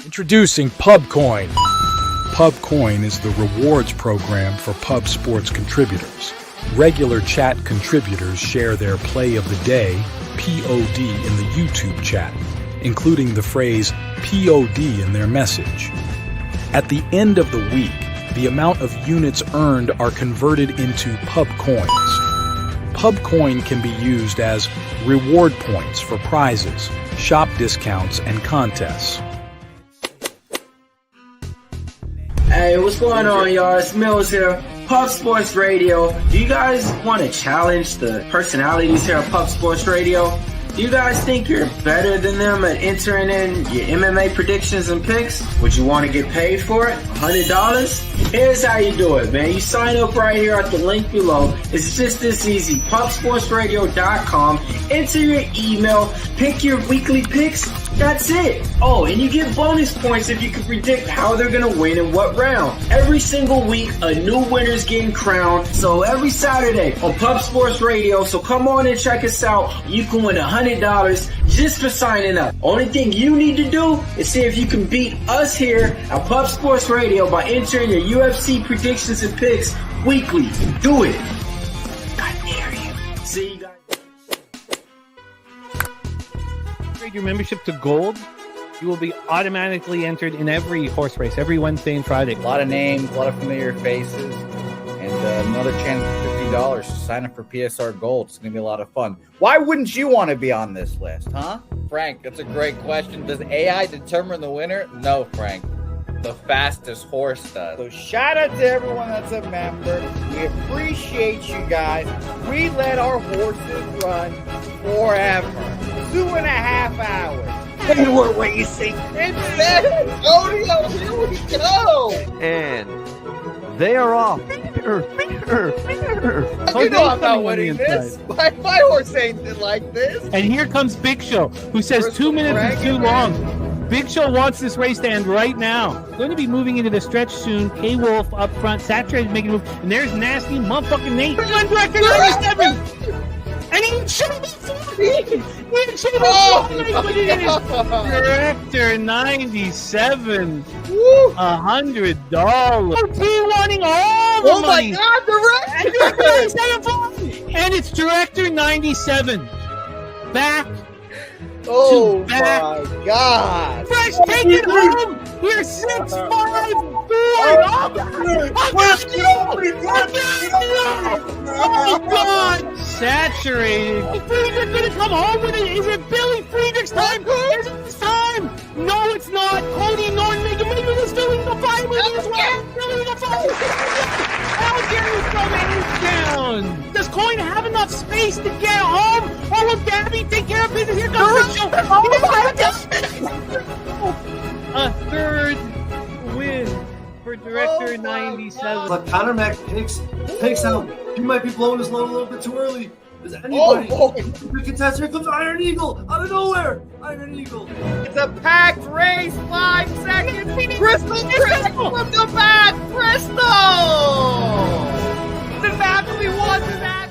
Introducing PubCoin. PubCoin is the rewards program for pub sports contributors. Regular chat contributors share their play of the day, POD, in the YouTube chat, including the phrase POD in their message. At the end of the week, the amount of units earned are converted into PubCoins. PubCoin can be used as reward points for prizes, shop discounts, and contests. Hey, what's going on, y'all? It's Mills here, Pub Sports Radio. Do you guys want to challenge the personalities here at Pub Sports Radio? Do you guys think you're better than them at entering in your MMA predictions and picks? Would you want to get paid for it? $100? Here's how you do it, man. You sign up right here at the link below. It's just this easy. PubSportsRadio.com. Enter your email, pick your weekly picks. That's it. Oh, and you get bonus points if you can predict how they're going to win in what round. Every single week, a new winner's getting crowned. So every Saturday on Pub Sports Radio. So come on and check us out. You can win $100 just for signing up. Only thing you need to do is see if you can beat us here at Pub Sports Radio by entering your UFC predictions and picks weekly. Do it. I dare you. See you guys. Your membership to gold, you will be automatically entered in every horse race every Wednesday and Friday. A lot of names, a lot of familiar faces, and another chance for $50 to sign up for PSR Gold. It's going to be a lot of fun. Why wouldn't you want to be on this list, huh? Frank, that's a great question. Does AI determine the winner? No, Frank. The fastest horse does. So shout out to everyone that's a member. We appreciate you guys. We let our horses run forever. 2.5 hours. And we're racing. It's Odeo, here we go. And they are off. You know I'm not winning this. My horse ain't like this. And here comes Big Show, who says 2 minutes is too long. Big Show wants this race to end right now. Going to be moving into the stretch soon. K-Wolf up front, saturated, making a move. And there's nasty motherfucking Nate. Director 97. And he should have been 40. Director 97. $100. P-wanting all the money. Oh my God, Director! And it's Director 97. Back. Oh my God! Fresh, take it home! Here's 6, 5, 4. Oh God! Saturated. Friedrich gonna come home with it. Is it Billy Friedrich's time? Is it his time? No, it's not. Cody Norton making this Philly the 5 with as well. Philly the 5. Algary's coming down. Does Coin have enough space to get home? Or will Gabby take care of business? Here comes the show. A third win for Director 97. But Connor Mack takes out. He might be blowing his load a little bit too early. Does anybody? The contestant, here comes Iron Eagle out of nowhere. Iron Eagle. It's a packed race. 5 seconds. Crystal from the back. Crystal. The family wants that.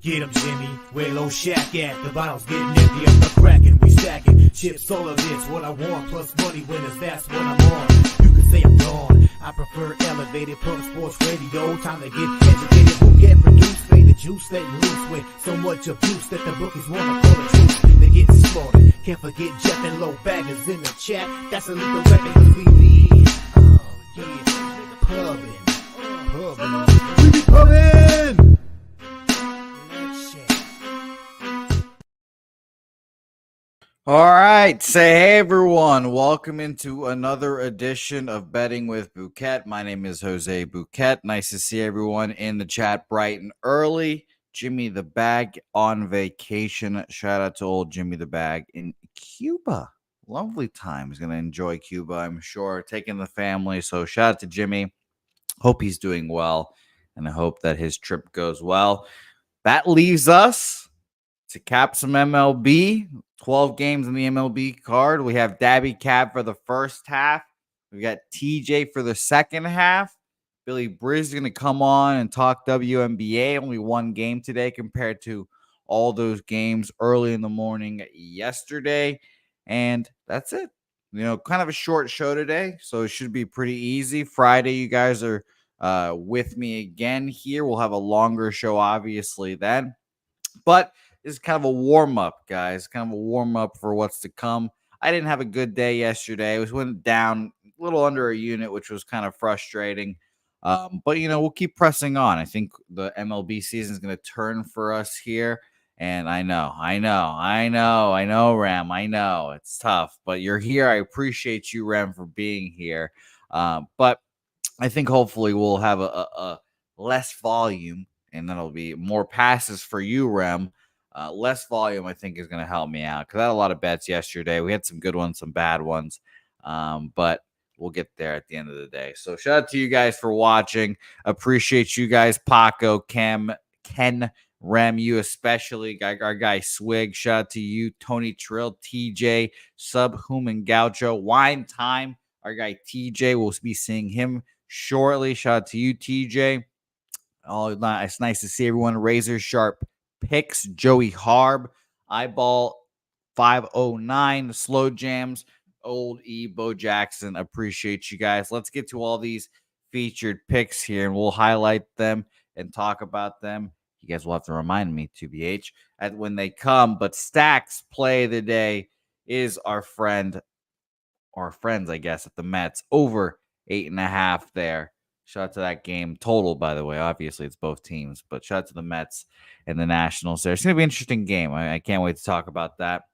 Get 'em, Jimmy, where low shack at? The bottle's getting empty, I'm the cracking, we stacking. Chips, all of this, what I want, plus money winners, that's what I'm on. You can say I'm gone, I prefer elevated Pub Sports Radio. Time to get educated, who get produced, fade the juice, letting loose with so much abuse that the bookies wanna call the truth. They get slaughtered, can't forget Jeff and low baggers in the chat. That's a lethal weapon, cause we be, oh yeah, pubbing. We be pubbing! All right, say hey everyone, welcome into another edition of Betting with Bouquett. My name is Jose Bouquett. Nice to see everyone in the chat bright and early. Jimmy the Bag on vacation. Shout out to old Jimmy the Bag in Cuba. Lovely time. He's going to enjoy Cuba, I'm sure, taking the family. So shout out to Jimmy. Hope he's doing well, and I hope that his trip goes well. That leaves us to cap some MLB, 12 games in the MLB card. We have Dabby Cab for the first half. We got TJ for the second half. Billy Briz is going to come on and talk WNBA. Only one game today compared to all those games early in the morning yesterday. And that's it. Kind of a short show today, so it should be pretty easy. Friday, you guys are with me again here. We'll have a longer show, obviously, then. But this is kind of a warm-up, guys. Kind of a warm-up for what's to come. I didn't have a good day yesterday. It went down a little under a unit, which was kind of frustrating. But, we'll keep pressing on. I think the MLB season is going to turn for us here. And I know, Ram. I know it's tough, but you're here. I appreciate you, Ram, for being here. But I think hopefully we'll have a less volume, and that'll be more passes for you, Rem. Less volume, I think, is going to help me out because I had a lot of bets yesterday. We had some good ones, some bad ones, but we'll get there at the end of the day. So shout out to you guys for watching. Appreciate you guys, Paco, Ken, Rem, you especially, our guy Swig. Shout out to you, Tony Trill, TJ, Subhuman Gaucho, Wine Time. Our guy TJ, we'll be seeing him shortly. Shout out to you, TJ. It's nice to see everyone. Razor Sharp Picks, Joey Harb, Eyeball 509, Slow Jams, Old E, Bo Jackson. Appreciate you guys. Let's get to all these featured picks here, and we'll highlight them and talk about them. You guys will have to remind me, 2BH, when they come. But Stacks play of the day is our friends, I guess, at the Mets. Over 8.5 there. Shout out to that game total, by the way. Obviously, it's both teams, but shout out to the Mets and the Nationals there. It's going to be an interesting game. I can't wait to talk about that.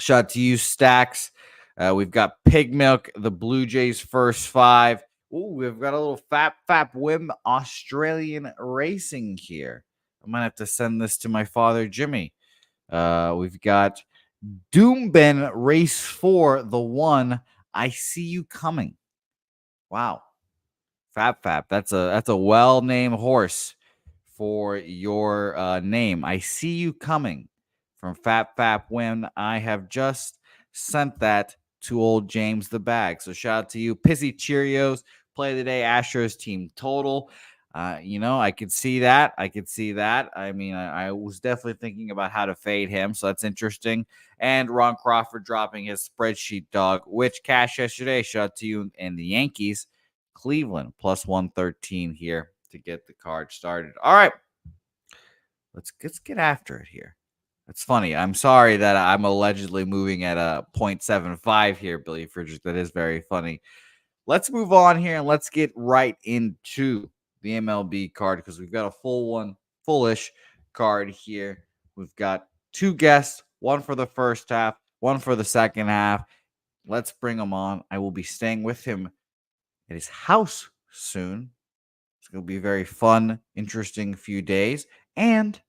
Shout out to you, Stacks. We've got Pig Milk, the Blue Jays' first 5. Ooh, we've got a little Fap Whim Australian racing here. I might have to send this to my father, Jimmy. We've got Doomben Race 4, the 1. I see you coming. Wow. Fap. That's a well-named horse for your name. I see you coming from Fap when I have just sent that to old James the Bag. So shout out to you. Pissy Cheerios, play of the day, Astros team total. I could see that. I mean, I was definitely thinking about how to fade him, so that's interesting. And Ron Crawford dropping his spreadsheet dog, which cashed yesterday. Shout out to you and the Yankees. Cleveland plus 113 here to get the card started. All right, let's get after it here. It's funny. I'm sorry that I'm allegedly moving at a 0.75 here, Billy Fridges. That is very funny. Let's move on here and let's get right into the MLB card because we've got a fullish card here. We've got 2 guests, one for the first half, one for the second half. Let's bring them on. I will be staying with him at his house soon. It's going to be a very fun, interesting few days. And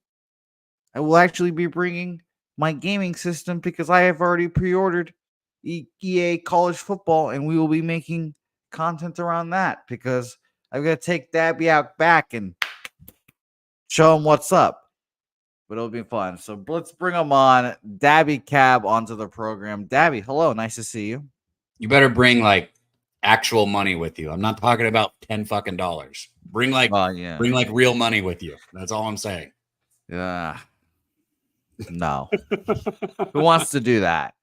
I will actually be bringing my gaming system because I have already pre-ordered EA College Football, and we will be making content around that because I've got to take Dabby out back and show him what's up. But it'll be fun. So let's bring him on. Dabby Cab onto the program. Dabby, hello. Nice to see you. You better bring actual money with you. I'm not talking about $10 fucking. Bring real money with you. That's all I'm saying. Yeah. No. Who wants to do that?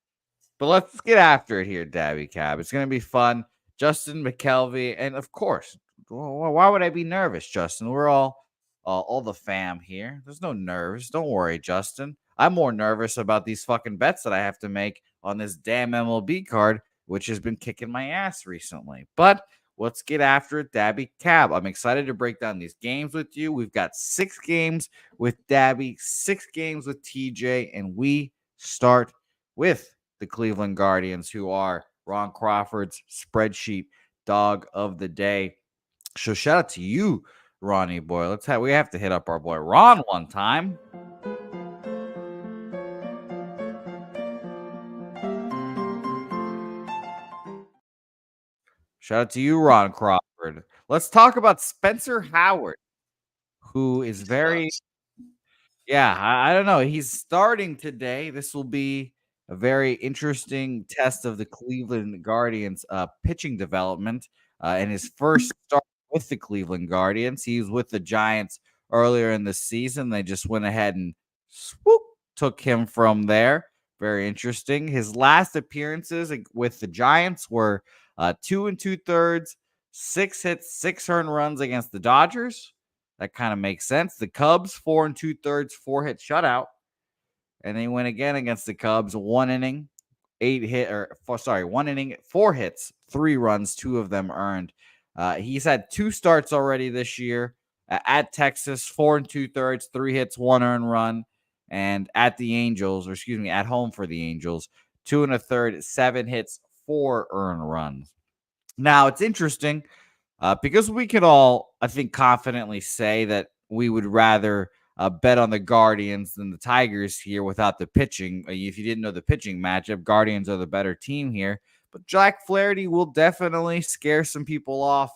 But let's get after it here, Dabby Cab. It's going to be fun. Justin McKelvey, and of course, why would I be nervous, Justin? We're all the fam here. There's no nerves. Don't worry, Justin. I'm more nervous about these fucking bets that I have to make on this damn MLB card, which has been kicking my ass recently. But let's get after it, Dabby Cab. I'm excited to break down these games with you. We've got 6 games with Dabby, 6 games with TJ, and we start with the Cleveland Guardians, who are Ron Crawford's spreadsheet dog of the day. So shout out to you, Ronnie boy. We have to hit up our boy Ron one time. Shout out to you, Ron Crawford. Let's talk about Spencer Howard, who is very Yeah, I don't know. He's starting today. This will be a very interesting test of the Cleveland Guardians pitching development in his first start with the Cleveland Guardians. He was with the Giants earlier in the season. They just went ahead and swoop, took him from there. Very interesting. His last appearances with the Giants were 2 2/3, 6 hits, 6 earned runs against the Dodgers. That kind of makes sense. The Cubs, 4 2/3, 4 hit shutout. And they went again against the Cubs, 1 inning, 1 inning, 4 hits, 3 runs, 2 of them earned. He's had 2 starts already this year at Texas, 4 2/3, 3 hits, 1 earned run. And at the Angels, or excuse me, at home for the Angels, 2 1/3, 7 hits, 4 earned runs. Now, it's interesting because we could all, I think, confidently say that we would rather bet on the Guardians than the Tigers here without the pitching. If you didn't know the pitching matchup, Guardians are the better team here. But Jack Flaherty will definitely scare some people off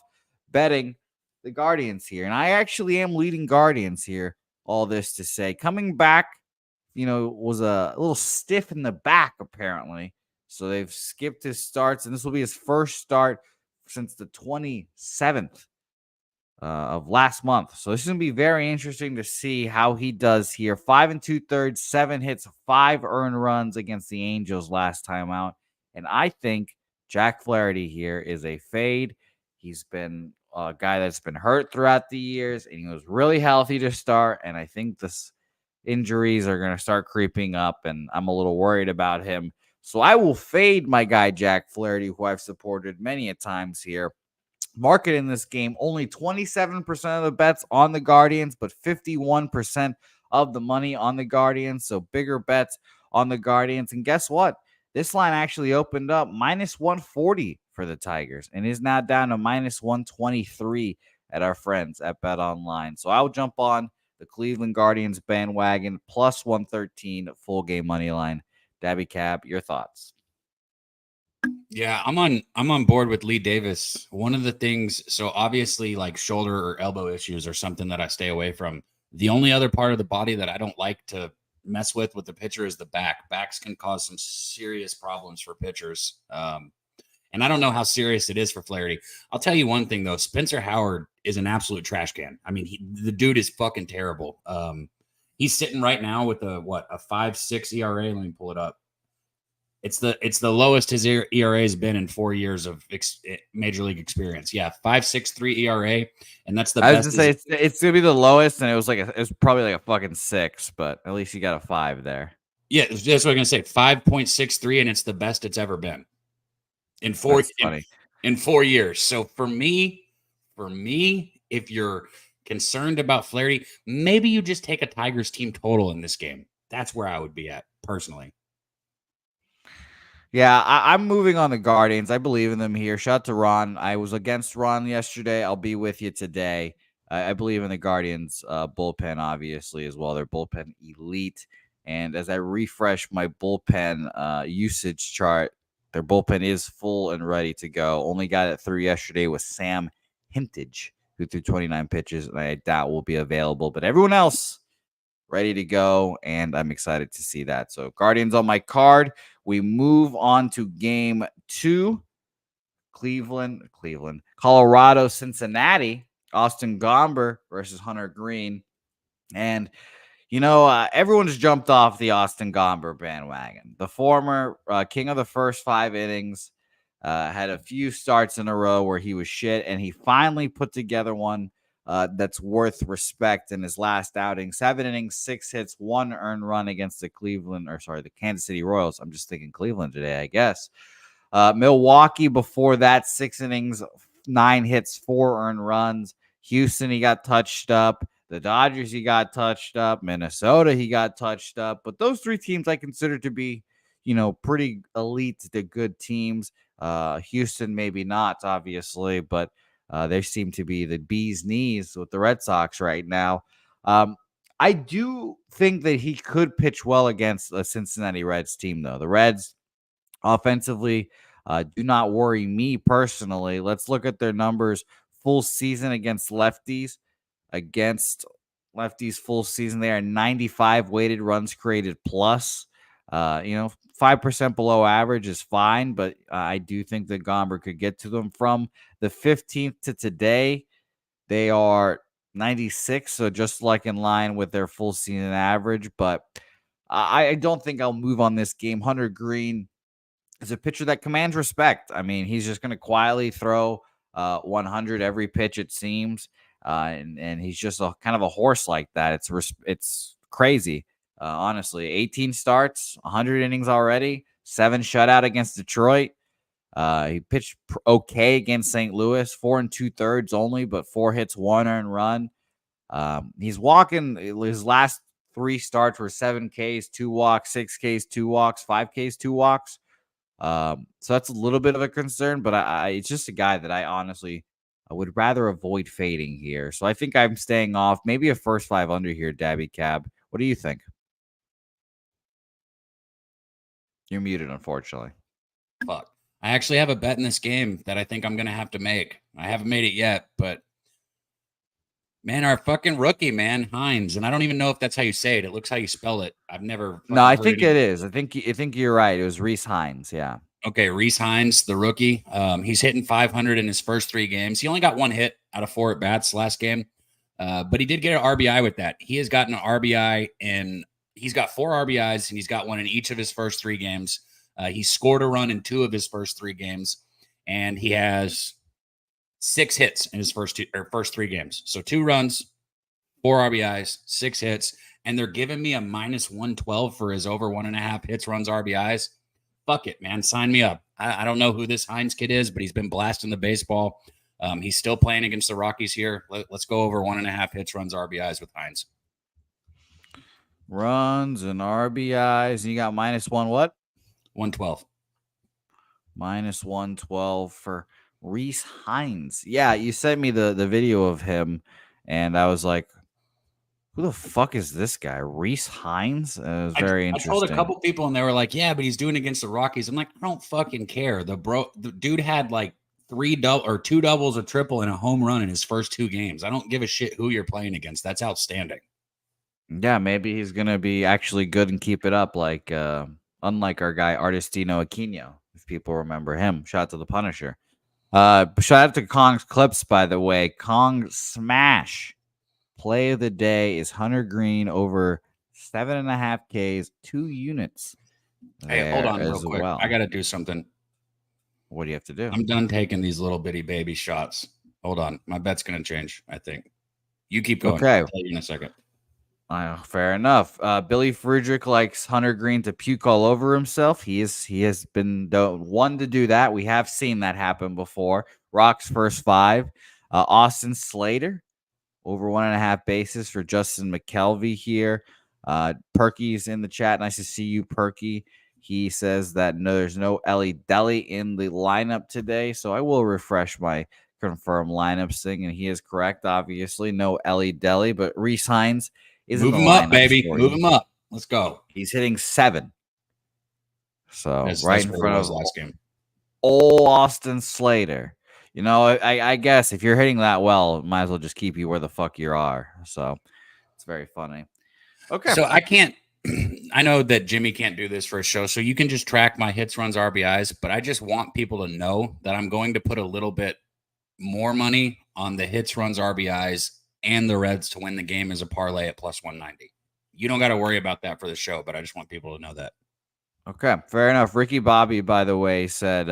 betting the Guardians here. And I actually am leading Guardians here, all this to say. Coming back, was a little stiff in the back, apparently. So they've skipped his starts, and this will be his first start since the 27th of last month. So this is going to be very interesting to see how he does here. 5 2/3, 7 hits, 5 earned runs against the Angels last time out. And I think Jack Flaherty here is a fade. He's been a guy that's been hurt throughout the years, and he was really healthy to start. And I think this injuries are going to start creeping up, and I'm a little worried about him. So I will fade my guy, Jack Flaherty, who I've supported many a times here. Market in this game, only 27% of the bets on the Guardians, but 51% of the money on the Guardians. So bigger bets on the Guardians. And guess what? This line actually opened up -140 for the Tigers and is now down to -123 at our friends at Bet Online. So I'll jump on the Cleveland Guardians bandwagon, +113 full game money line. Dabby Cab, your thoughts? Yeah, I'm on board with Lee Davis. One of the things, so obviously like shoulder or elbow issues are something that I stay away from. The only other part of the body that I don't like to mess with the pitcher is the back. Backs can cause some serious problems for pitchers. And I don't know how serious it is for Flaherty. I'll tell you one thing though, Spencer Howard is an absolute trash can. I mean, the dude is fucking terrible. He's sitting right now with a 5.6 ERA. Let me pull it up. It's the lowest his ERA has been in 4 years of major league experience. Yeah, 5.63 ERA, and that's the best. I was gonna say it's gonna be the lowest, and it was probably like a fucking 6, but at least you got a 5 there. Yeah, that's what I'm gonna say. 5.63, and it's the best it's ever been in 4 in 4 years. So for me, if you're concerned about Flaherty, maybe you just take a Tigers team total in this game. That's where I would be at personally. Yeah, I'm moving on the Guardians. I believe in them here. Shout out to Ron. I was against Ron yesterday. I'll be with you today. I believe in the Guardians bullpen, obviously, as well. They're bullpen elite. And as I refresh my bullpen usage chart, their bullpen is full and ready to go. Only guy that threw yesterday was Sam Hintage, who threw 29 pitches, and I doubt will be available. But everyone else ready to go, and I'm excited to see that. So Guardians on my card. We move on to game 2. Cleveland, Colorado, Cincinnati, Austin Gomber versus Hunter Green. And, everyone's jumped off the Austin Gomber bandwagon. The former king of the first 5 innings had a few starts in a row where he was shit, and he finally put together one that's worth respect in his last outing. 7 innings, 6 hits, 1 earned run against the Kansas City Royals. I'm just thinking Cleveland today, I guess. Milwaukee before that, 6 innings, 9 hits, 4 earned runs. Houston, he got touched up. The Dodgers, he got touched up. Minnesota, he got touched up. But those 3 teams I consider to be, pretty elite to good teams. Houston, maybe not, obviously, but they seem to be the bee's knees with the Red Sox right now. I do think that he could pitch well against a Cincinnati Reds team, though. The Reds, offensively, do not worry me personally. Let's look at their numbers full season against lefties, against lefties full season. They are 95 weighted runs created plus. 5% below average is fine, but I do think that Gomber could get to them. From the 15th to today, they are 96, so just like in line with their full season average. But I don't think I'll move on this game. Hunter Green is a pitcher that commands respect. I mean, he's just going to quietly throw 100 every pitch, it seems. And he's just kind of a horse like that. It's crazy. Honestly, 18 starts, 100 innings already, 7 shutout against Detroit. He pitched okay against St. Louis, 4 2/3 only, but 4 hits, 1 earned run. He's walking. His last 3 starts were 7 Ks, 2 walks, 6 Ks, 2 walks, 5 Ks, 2 walks. So that's a little bit of a concern, but it's just a guy that I would rather avoid fading here. So I think I'm staying off. Maybe a first 5 under here, Dabby Cab. What do you think? You're muted, unfortunately. Fuck. I actually have a bet in this game that I think I'm going to have to make. I haven't made it yet, but man, our fucking rookie, man, Hines. And I don't even know if that's how you say it. It looks how you spell it. I've never. No, I think it is. I think you're right. It was Rhys Hines. Yeah. Okay. Rhys Hines, the rookie. He's hitting 500 in his first 3 games. He only got 1 hit out of 4 at bats last game. But he did get an RBI with that. He has gotten an RBI and he's got 4 RBIs and he's got 1 in each of his first 3 games. He scored a run in 2 of his first 3 games, and he has 6 hits in his first 3 games. So 2 runs, 4 RBIs, 6 hits, and they're giving me a -112 for his over 1.5 hits, runs, RBIs. Fuck it, man. Sign me up. I don't know who this Hines kid is, but he's been blasting the baseball. He's still playing against the Rockies here. Let's go over 1.5 hits, runs, RBIs with Hines. Runs and RBIs. You got -1 what? 112. -112 for Rhys Hines. Yeah, you sent me the video of him, and I was like, who the fuck is this guy? Rhys Hines? It was very interesting. I told a couple people, and they were like, yeah, but he's doing against the Rockies. I'm like, I don't fucking care. The dude had like 2 doubles, a triple, and a home run in his first 2 games. I don't give a shit who you're playing against. That's outstanding. Yeah, maybe he's going to be actually good and keep it up like unlike our guy Artistino Aquino, if people remember him. Shout out to the Punisher. Shout out to Kong's Clips, by the way. Kong Smash play of the day is Hunter Green over 7.5 Ks, 2 units. Hey, hold on real quick. I got to do something. What do you have to do? I'm done taking these little bitty baby shots. Hold on. My bet's going to change, I think. You keep going. Okay. I'll tell you in a second. Fair enough. Billy Friedrich likes Hunter Green to puke all over himself. He has been the one to do that. We have seen that happen before. Rock's first 5. Austin Slater over 1.5 bases for Justin McKelvey here. Perky's in the chat. Nice to see you, Perky. He says that there's no Ellie Deli in the lineup today, so I will refresh my confirmed lineups thing, and he is correct. Obviously, no Ellie Deli, but Rhys Hines. Move him up, baby. Move him up. Let's go. He's hitting 7. So that's in front of last game. Old Austin Slater. You know, I guess if you're hitting that well, might as well just keep you where the fuck you are. So it's very funny. Okay. So I can't. I know that Jimmy can't do this for a show, so you can just track my hits, runs, RBIs. But I just want people to know that I'm going to put a little bit more money on the hits, runs, RBIs, and the Reds to win the game as a parlay at +190. You don't got to worry about that for the show, but I just want people to know that. Okay, fair enough. Ricky Bobby, by the way, said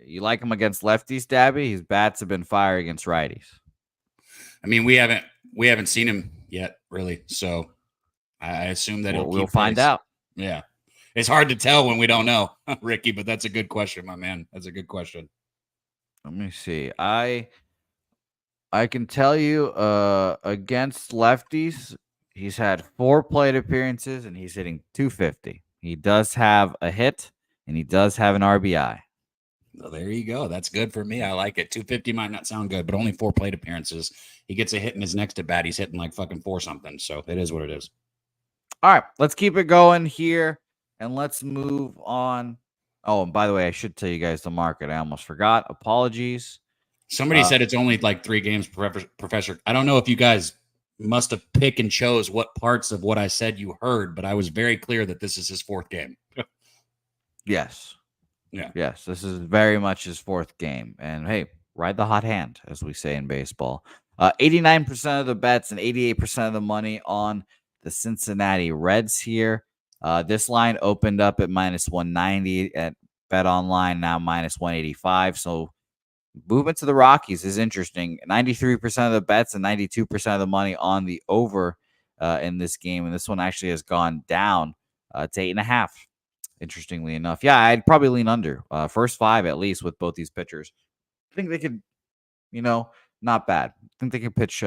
you like him against lefties, Dabby? His bats have been fire against righties. I mean, we haven't seen him yet, really. So I assume that we'll find out. Yeah, it's hard to tell when we don't know, Ricky. But that's a good question, my man. That's a good question. Let me see. I can tell you against lefties, he's had 4 plate appearances and he's hitting .250. He does have a hit and he does have an RBI. Well, there you go. That's good for me. I like it. .250 might not sound good, but only 4 plate appearances. He gets a hit in his next at bat. He's hitting like fucking 4 something. So it is what it is. All right, let's keep it going here and let's move on. Oh, and by the way, I should tell you guys the market. I almost forgot. Apologies. Somebody said it's only like 3 games, Professor. I don't know if you guys must have pick and chose what parts of what I said you heard, but I was very clear that this is his fourth game. Yes. Yeah. Yes, this is very much his fourth game. And hey, ride the hot hand, as we say in baseball. 89% of the bets and 88% of the money on the Cincinnati Reds here. This line opened up at minus 190 at Bet Online, now minus 185. So movement to the Rockies is interesting. 93% of the bets and 92% of the money on the over in this game. And this one actually has gone down to 8.5. Interestingly enough. Yeah, I'd probably lean under. First 5 at least with both these pitchers. I think they could, not bad. I think they can pitch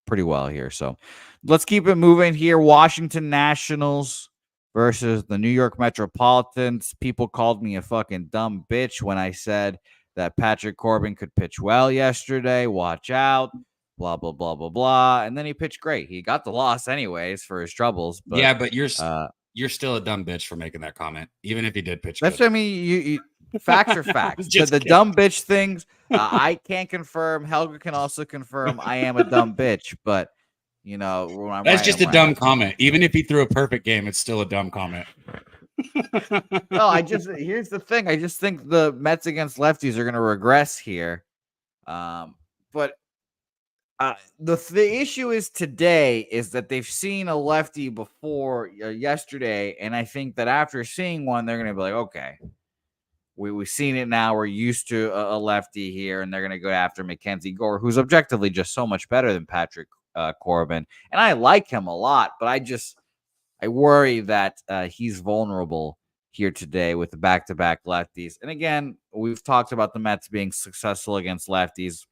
pretty well here. So let's keep it moving here. Washington Nationals versus the New York Metropolitans. People called me a fucking dumb bitch when I said that Patrick Corbin could pitch well yesterday. Watch out. Blah, blah, blah, blah, blah. And then he pitched great. He got the loss anyways for his troubles. But, yeah, but you're still a dumb bitch for making that comment, even if he did pitch that's good. what I mean. You facts are facts. The dumb bitch things, I can't confirm. Helga can also confirm I am a dumb bitch, but when I'm that's right, just I'm a dumb right. comment. Even if he threw a perfect game, it's still a dumb comment. No, here's the thing. I just think the Mets against lefties are going to regress here. But the issue is today is that they've seen a lefty before yesterday, and I think that after seeing one, they're going to be like, okay, we've seen it now. We're used to a lefty here, and they're going to go after Mackenzie Gore, who's objectively just so much better than Patrick Corbin, and I like him a lot, but I worry that he's vulnerable here today with the back-to-back lefties. And again, we've talked about the Mets being successful against lefties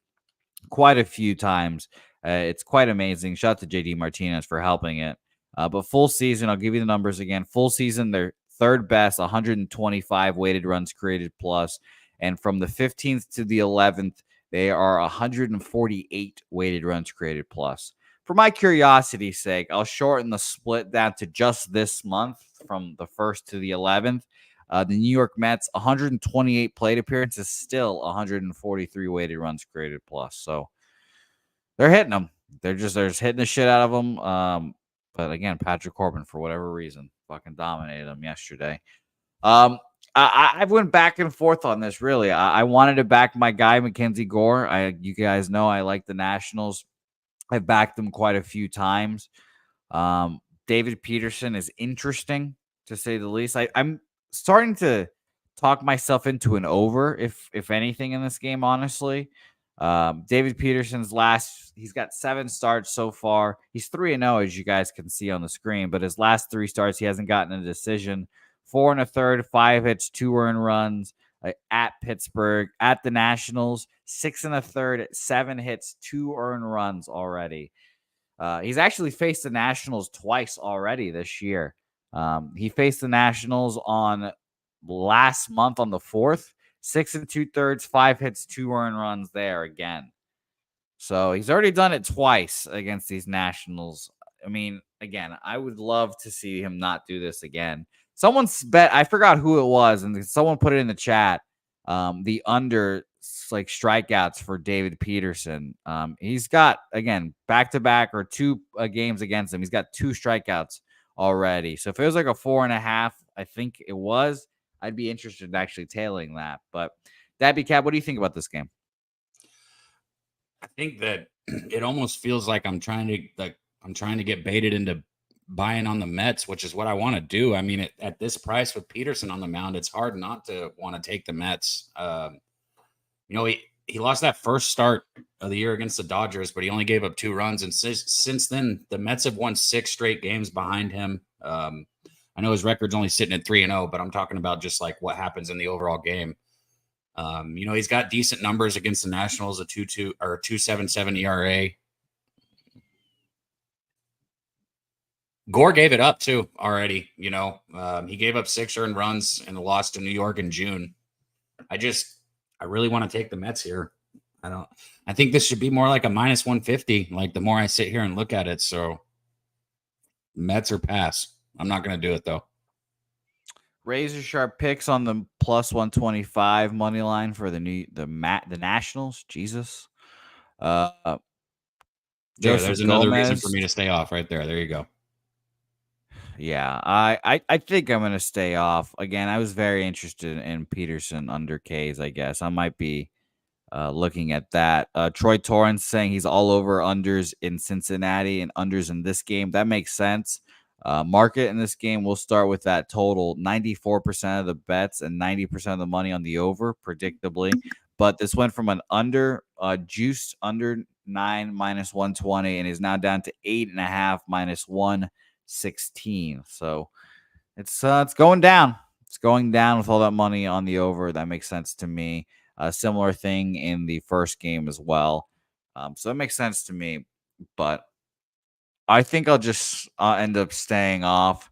quite a few times. It's quite amazing. Shout out to JD Martinez for helping it. But full season, I'll give you the numbers again. Full season, they're third best, 125 weighted runs created plus. And from the 15th to the 11th, they are 148 weighted runs created plus. For my curiosity's sake, I'll shorten the split down to just this month from the 1st to the 11th. The New York Mets, 128 plate appearances, still 143 weighted runs created plus. So they're hitting them. They're just hitting the shit out of them. But again, Patrick Corbin, for whatever reason, fucking dominated them yesterday. I went back and forth on this, really. I wanted to back my guy, Mackenzie Gore. You guys know I like the Nationals. I've backed them quite a few times. David Peterson is interesting, to say the least. I'm starting to talk myself into an over, if anything, in this game, honestly. David Peterson's he's got 7 starts so far. He's 3-0, as you guys can see on the screen, but his last 3 starts, he hasn't gotten a decision. 4 1/3, 5 hits, 2 earned runs at Pittsburgh, at the Nationals, 6 1/3, 7 hits, 2 earned runs already. He's actually faced the Nationals twice already this year. He faced the Nationals on last month on the 4th, 6 2/3, 5 hits, 2 earned runs there again. So he's already done it twice against these Nationals. I mean, again, I would love to see him not do this again. Someone's bet, I forgot who it was, and someone put it in the chat. The under strikeouts for David Peterson. He's got, again, back-to-back or 2 games against him. He's got 2 strikeouts already. So if it was like a 4.5, I think it was, I'd be interested in actually tailing that. But Dabby Cat, what do you think about this game? I think that it almost feels like I'm trying to get baited into buying on the Mets, which is what I want to do. I mean, at this price with Peterson on the mound, it's hard not to want to take the Mets. He lost that first start of the year against the Dodgers, but he only gave up 2 runs. And since then, the Mets have won 6 straight games behind him. I know his record's only sitting at 3-0, but I'm talking about just like what happens in the overall game. He's got decent numbers against the Nationals, a 2.2 or 2.77 ERA. Gore gave it up too already. He gave up 6 earned runs in the loss to New York in June. I really want to take the Mets here. I think this should be more like a minus 150. Like the more I sit here and look at it, so Mets or pass. I'm not going to do it though. Razor sharp picks on the plus 125 money line for the Nationals. Jesus. There's another reason for me to stay off right there. There you go. Yeah, I think I'm gonna stay off. Again, I was very interested in Peterson under K's, I guess. I might be looking at that. Troy Torrance saying he's all over unders in Cincinnati and unders in this game. That makes sense. Market in this game, we'll start with that total. 94% of the bets and 90% of the money on the over, predictably. But this went from an under, juiced under 9 minus 120 and is now down to 8.5 minus 116. So it's going down. It's going down with all that money on the over. That makes sense to me. A similar thing in the first game as well. So it makes sense to me, but I think I'll just end up staying off.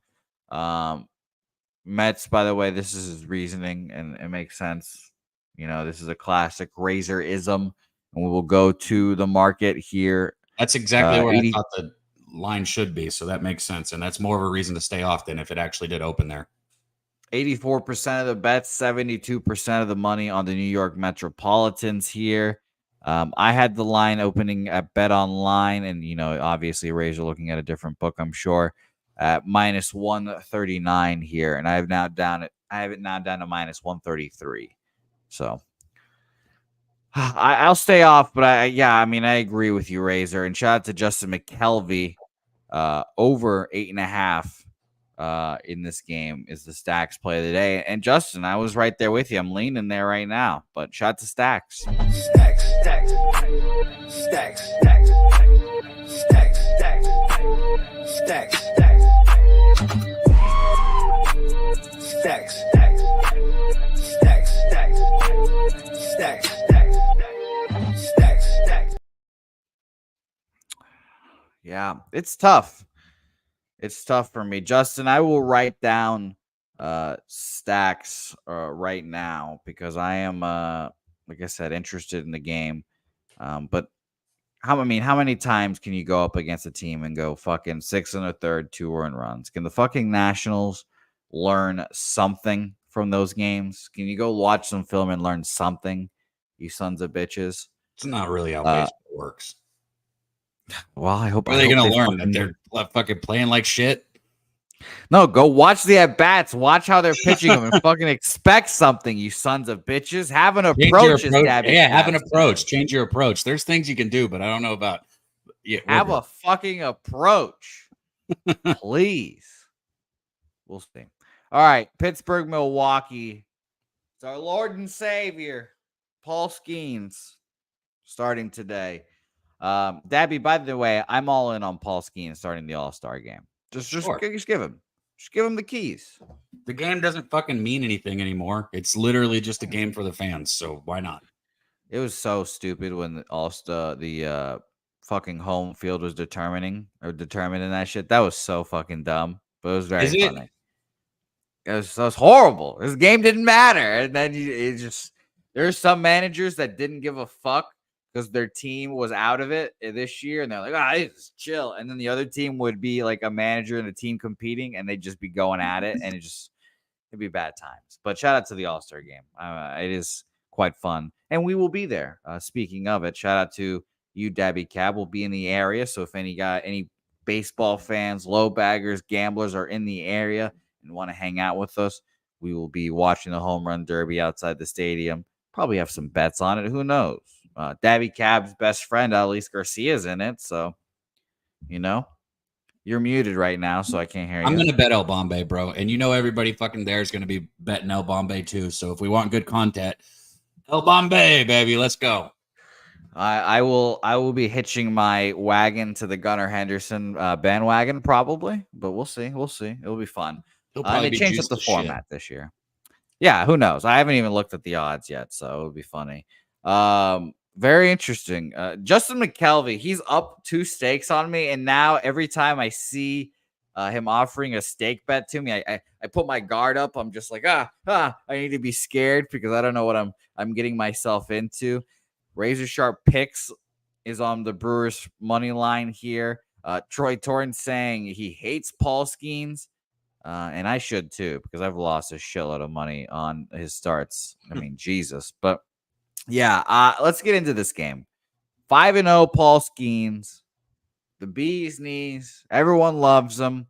Mets, by the way, this is his reasoning, and it makes sense. You know, this is a classic Razorism, and we will go to the market here. That's exactly where I thought the line should be, so that makes sense, and that's more of a reason to stay off than if it actually did open there. 84% of the bets, 72% of the money on the New York Metropolitans here. I had the line opening at Bet Online, and obviously Rays are looking at a different book, I'm sure, at minus 139 here, and I have it now down to minus 133. So I'll stay off, but I agree with you, Razor, and shout out to Justin McKelvey. Over 8.5. In this game is the Stacks play of the day. And Justin, I was right there with you. I'm leaning there right now. But shout to Stacks. Stacks. Yeah, it's tough. It's tough for me. Justin, I will write down Stacks right now because I am, like I said, interested in the game. But how many times can you go up against a team and go fucking 6 1/3, 2 earned runs? Can the fucking Nationals learn something from those games? Can you go watch some film and learn something, you sons of bitches? It's not really how baseball works. Well, I hope. Are they going to learn that they're fucking playing like shit? No, go watch the at bats. Watch how they're pitching them and fucking expect something, you sons of bitches. Have an approach. Have an approach. Change your approach. There's things you can do, but I don't know about. Yeah, have a fucking approach, please. We'll see. All right, Pittsburgh, Milwaukee. It's our Lord and Savior, Paul Skeens, starting today. Dabby, by the way, I'm all in on Paul Skeens starting the All-Star game. Just give him the keys. The game doesn't fucking mean anything anymore. It's literally just a game for the fans. So why not? It was so stupid when the fucking home field was determining that shit. That was so fucking dumb, but it was very funny. It was horrible. This game didn't matter, and then there's some managers that didn't give a fuck because their team was out of it this year, and they're like, it's chill. And then the other team would be like a manager and a team competing, and they'd just be going at it, and it'd be bad times. But shout out to the All-Star game. It is quite fun, and we will be there. Speaking of it, shout out to you, Dabby Cab. We'll be in the area, so if any baseball fans, low baggers, gamblers are in the area and want to hang out with us, we will be watching the home run derby outside the stadium. Probably have some bets on it. Who knows? Dabby Cab's best friend, Alice Garcia's in it. So, you're muted right now, so I can't hear you. I'm going to bet El Bombay, bro. And everybody fucking there is going to be betting El Bombay too. So if we want good content, El Bombay, baby, let's go. I will be hitching my wagon to the Gunnar Henderson bandwagon probably, but we'll see. It'll be fun. They changed up the format this year. Yeah, who knows? I haven't even looked at the odds yet, so it'll be funny. Very interesting. Justin McKelvey, he's up 2 stakes on me, and now every time I see him offering a stake bet to me, I put my guard up. I'm just like, I need to be scared because I don't know what I'm getting myself into. Razor Sharp Picks is on the Brewers money line here. Troy Torrance saying he hates Paul Skeens, and I should too because I've lost a shitload of money on his starts. I mean, Jesus, but. Yeah, let's get into this game. 5-0 Paul Skeens, the bee's knees. Everyone loves him.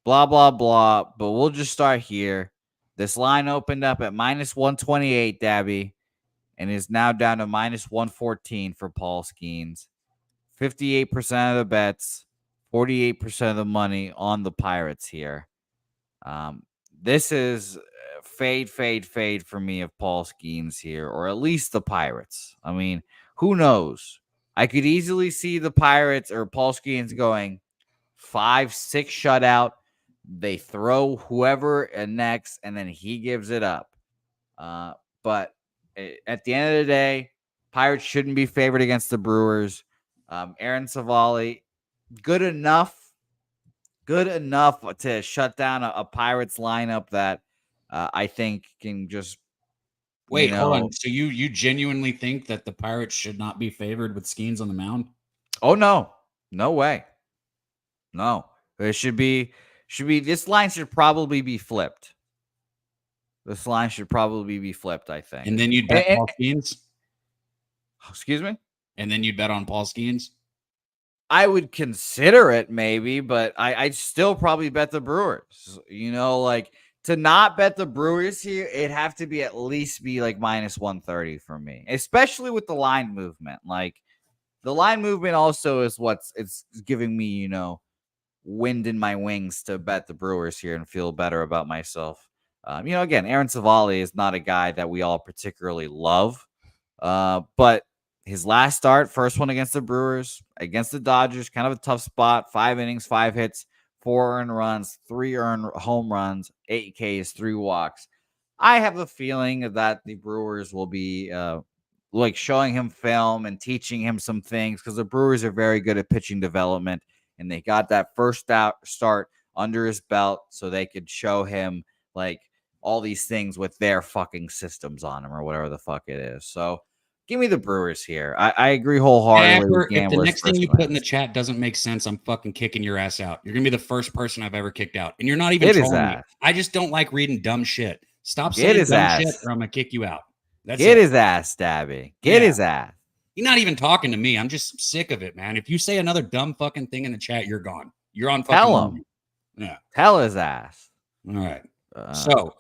Blah, blah, blah. But we'll just start here. This line opened up at minus 128, Dabby, and is now down to minus 114 for Paul Skeens. 58% of the bets, 48% of the money on the Pirates here. This is fade for me of Paul Skeens here, or at least the Pirates. I mean, who knows? I could easily see the Pirates or Paul Skeens going 5-6 shutout. They throw whoever next, and then he gives it up. But at the end of the day, Pirates shouldn't be favored against the Brewers. Aaron Savali, good enough to shut down a Pirates lineup that I think can just wait. Hold on. So you genuinely think that the Pirates should not be favored with Skeens on the mound? Oh no way. No, it should be. This line should probably be flipped. This line should probably be flipped, I think. And then you'd bet Paul Skeens? Excuse me? And then you'd bet on Paul Skeens? I would consider it maybe, but I'd still probably bet the Brewers. To not bet the Brewers here, it'd have to be at least be like minus 130 for me, especially with the line movement. Like, the line movement also is it's giving me, wind in my wings to bet the Brewers here and feel better about myself. Again, Aaron Savali is not a guy that we all particularly love, but his last start, first one against the Brewers, against the Dodgers, kind of a tough spot. 5 innings, 5 hits, 4 earned runs, 3 earned home runs, 8 Ks, 3 walks. I have a feeling that the Brewers will be showing him film and teaching him some things, because the Brewers are very good at pitching development, and they got that first start under his belt so they could show him all these things with their fucking systems on him or whatever the fuck it is. So give me the Brewers here. I agree wholeheartedly. If the next thing you put in the chat doesn't make sense, I'm fucking kicking your ass out. You're going to be the first person I've ever kicked out. And you're not even trolling me. I just don't like reading dumb shit. Stop saying dumb shit or I'm going to kick you out. Get his ass, Stabby. Get his ass. You're not even talking to me. I'm just sick of it, man. If you say another dumb fucking thing in the chat, you're gone. You're on fucking. Tell him. Yeah. Tell his ass. All right. So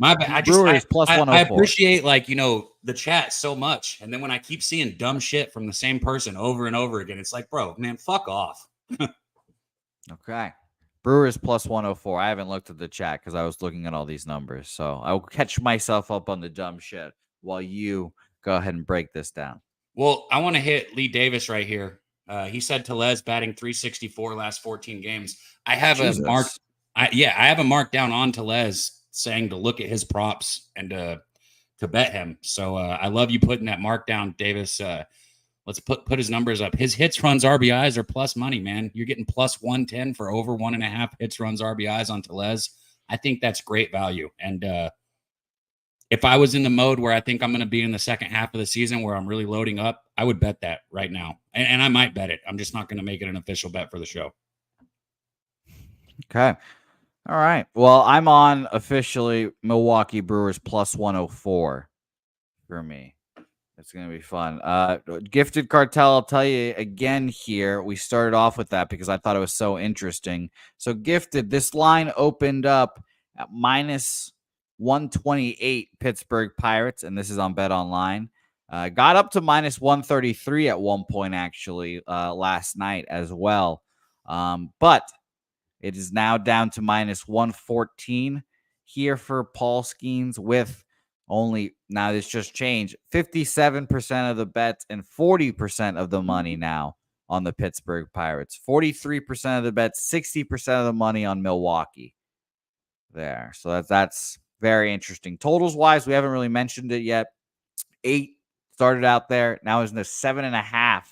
my bad. I appreciate the chat so much, and then when I keep seeing dumb shit from the same person over and over again, it's like, bro, man, fuck off. Okay. Brewers plus 104. I haven't looked at the chat because I was looking at all these numbers, so I'll catch myself up on the dumb shit while you go ahead and break this down. Well, I want to hit Lee Davis right here. He said Tellez batting 364 last 14 games. I have a mark. I have a mark down on Tellez saying to look at his props and to bet him. So I love you putting that mark down, Davis. Let's put his numbers up. His hits, runs, RBIs are plus money, man. You're getting plus 110 for over 1.5 hits, runs, RBIs on Tellez. I think that's great value. And if I was in the mode where I think I'm going to be in the second half of the season where I'm really loading up, I would bet that right now. And I might bet it. I'm just not going to make it an official bet for the show. Okay. All right. Well, I'm on officially Milwaukee Brewers plus 104 for me. It's going to be fun. Gifted Cartel, I'll tell you again here. We started off with that because I thought it was so interesting. So Gifted, this line opened up at minus 128 Pittsburgh Pirates, and this is on Bet Online. Got up to minus 133 at one point, actually, last night as well. But it is now down to minus 114 here for Paul Skeens with only, now this just changed, 57% of the bets and 40% of the money now on the Pittsburgh Pirates. 43% of the bets, 60% of the money on Milwaukee there. So that's very interesting. Totals-wise, we haven't really mentioned it yet. 8 started out there. Now is in the 7.5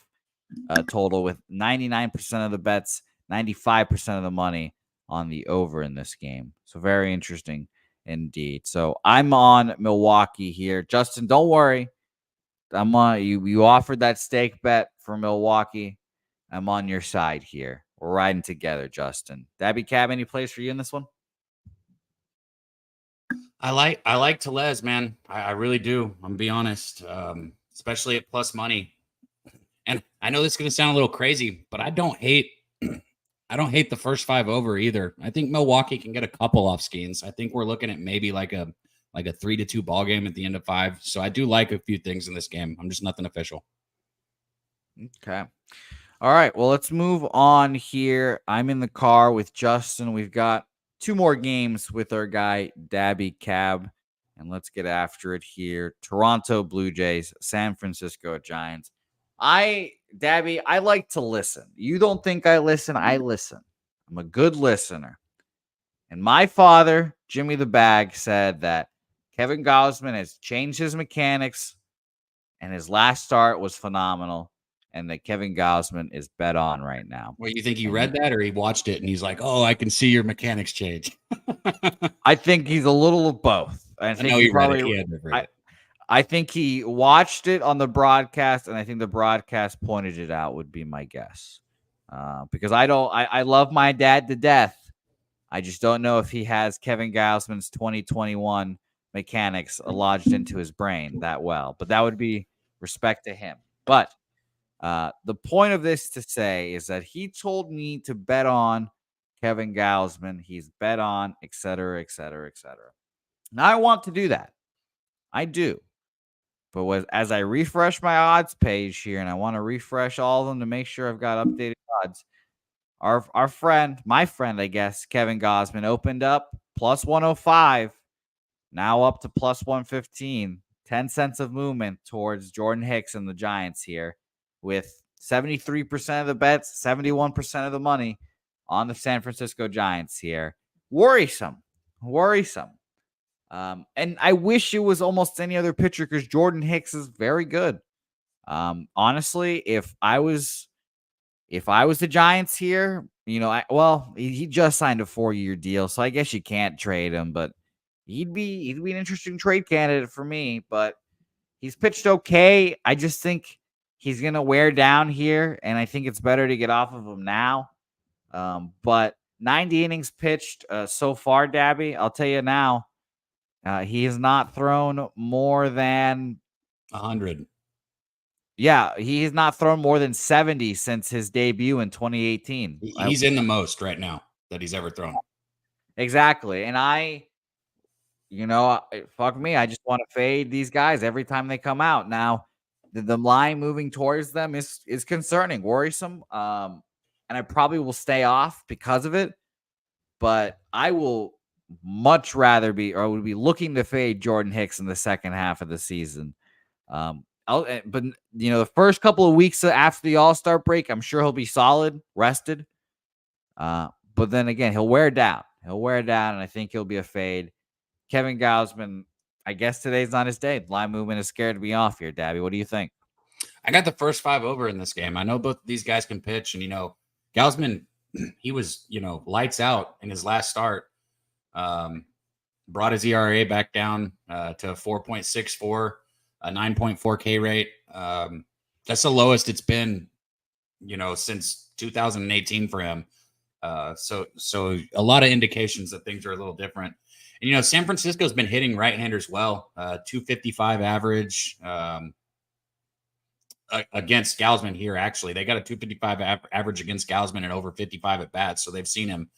total with 99% of the bets, 95% of the money on the over in this game. So very interesting indeed. So I'm on Milwaukee here. Justin, don't worry. I'm on you. You offered that stake bet for Milwaukee. I'm on your side here. We're riding together, Justin. Dabby Cab, any place for you in this one? I like Tellez, man. I really do. I'm gonna be honest. Especially at plus money. And I know this is going to sound a little crazy, but I don't hate the first 5 over either. I think Milwaukee can get a couple off Skeens. I think we're looking at maybe like a 3-2 ball game at the end of 5. So I do like a few things in this game. I'm just nothing official. Okay. All right. Well, let's move on here. I'm in the car with Justin. We've got 2 more games with our guy, Dabby Cab. And let's get after it here. Toronto Blue Jays, San Francisco Giants. Dabby, I like to listen. You don't think I listen? I listen. I'm a good listener. And my father, Jimmy the Bag, said that Kevin Gausman has changed his mechanics and his last start was phenomenal. And that Kevin Gausman is bet on right now. Well, you think he read that or he watched it and he's like, oh, I can see your mechanics change? I think he's a little of both. I think he probably read it. I think he watched it on the broadcast, and I think the broadcast pointed it out would be my guess. Because I love my dad to death. I just don't know if he has Kevin Gausman's 2021 mechanics lodged into his brain that well. But that would be respect to him. But the point of this to say is that he told me to bet on Kevin Gausman. He's bet on, et cetera, et cetera, et cetera. Now, I want to do that. I do. But as I refresh my odds page here, and I want to refresh all of them to make sure I've got updated odds, our friend, my friend, I guess, Kevin Gausman opened up plus 105, now up to plus 115, 10 cents of movement towards Jordan Hicks and the Giants here, with 73% of the bets, 71% of the money on the San Francisco Giants here. Worrisome. And I wish it was almost any other pitcher because Jordan Hicks is very good. Honestly, if I was the Giants here, he just signed a 4-year deal, so I guess you can't trade him, but he'd be an interesting trade candidate for me. But he's pitched okay. I just think he's gonna wear down here, and I think it's better to get off of him now. But 90 innings pitched so far, Dabby. I'll tell you now. He has not thrown more than 100. Yeah, he has not thrown more than 70 since his debut in 2018. He's in the most right now that he's ever thrown. Exactly. And fuck me. I just want to fade these guys every time they come out. Now, the line moving towards them is concerning, worrisome. And I probably will stay off because of it. But I will much rather would be looking to fade Jordan Hicks in the second half of the season. But the first couple of weeks after the All-Star break, I'm sure he'll be solid, rested. But then again, he'll wear down. And I think he'll be a fade. Kevin Gausman, I guess today's not his day. Line movement is scared me off here, Dabby. What do you think? I got the first 5 over in this game. I know both these guys can pitch, and Gausman, he was lights out in his last start. Brought his ERA back down to 4.64, a 9.4 K rate. That's the lowest it's been, since 2018 for him. So a lot of indications that things are a little different. And, San Francisco's been hitting right-handers well, 255 average against Gausman here. Actually, they got a 255 average against Gausman and over 55 at bats. So they've seen him.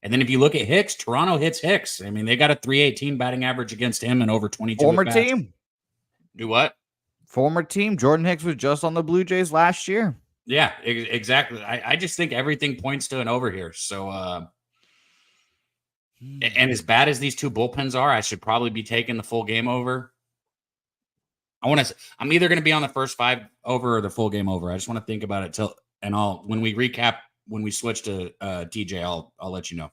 And then if you look at Hicks, Toronto hits Hicks. I mean, they got a 318 batting average against him and over 22. Former team. Do what? Former team. Jordan Hicks was just on the Blue Jays last year. Yeah, exactly. I just think everything points to an over here. So, and as bad as these 2 bullpens are, I should probably be taking the full game over. I'm either going to be on the first 5 over or the full game over. I just want to think about it when we recap. When we switch to TJ, I'll let you know.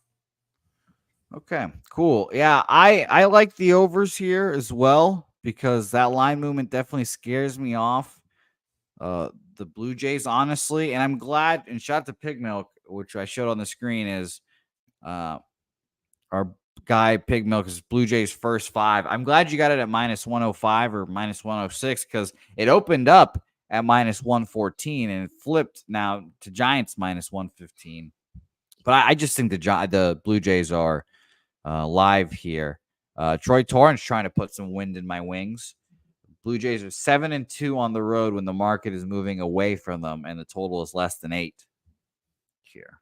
Okay, cool. Yeah, I like the overs here as well because that line movement definitely scares me off. The Blue Jays, honestly, and I'm glad. And shout out to Pig Milk, which I showed on the screen, is our guy Pig Milk is Blue Jays first 5. I'm glad you got it at minus 105 or minus 106 because it opened up at minus 114 and it flipped now to Giants minus 115. But I just think the Blue Jays are live here. Troy Torrance trying to put some wind in my wings. Blue Jays are 7-2 on the road when the market is moving away from them, and the total is less than 8 here.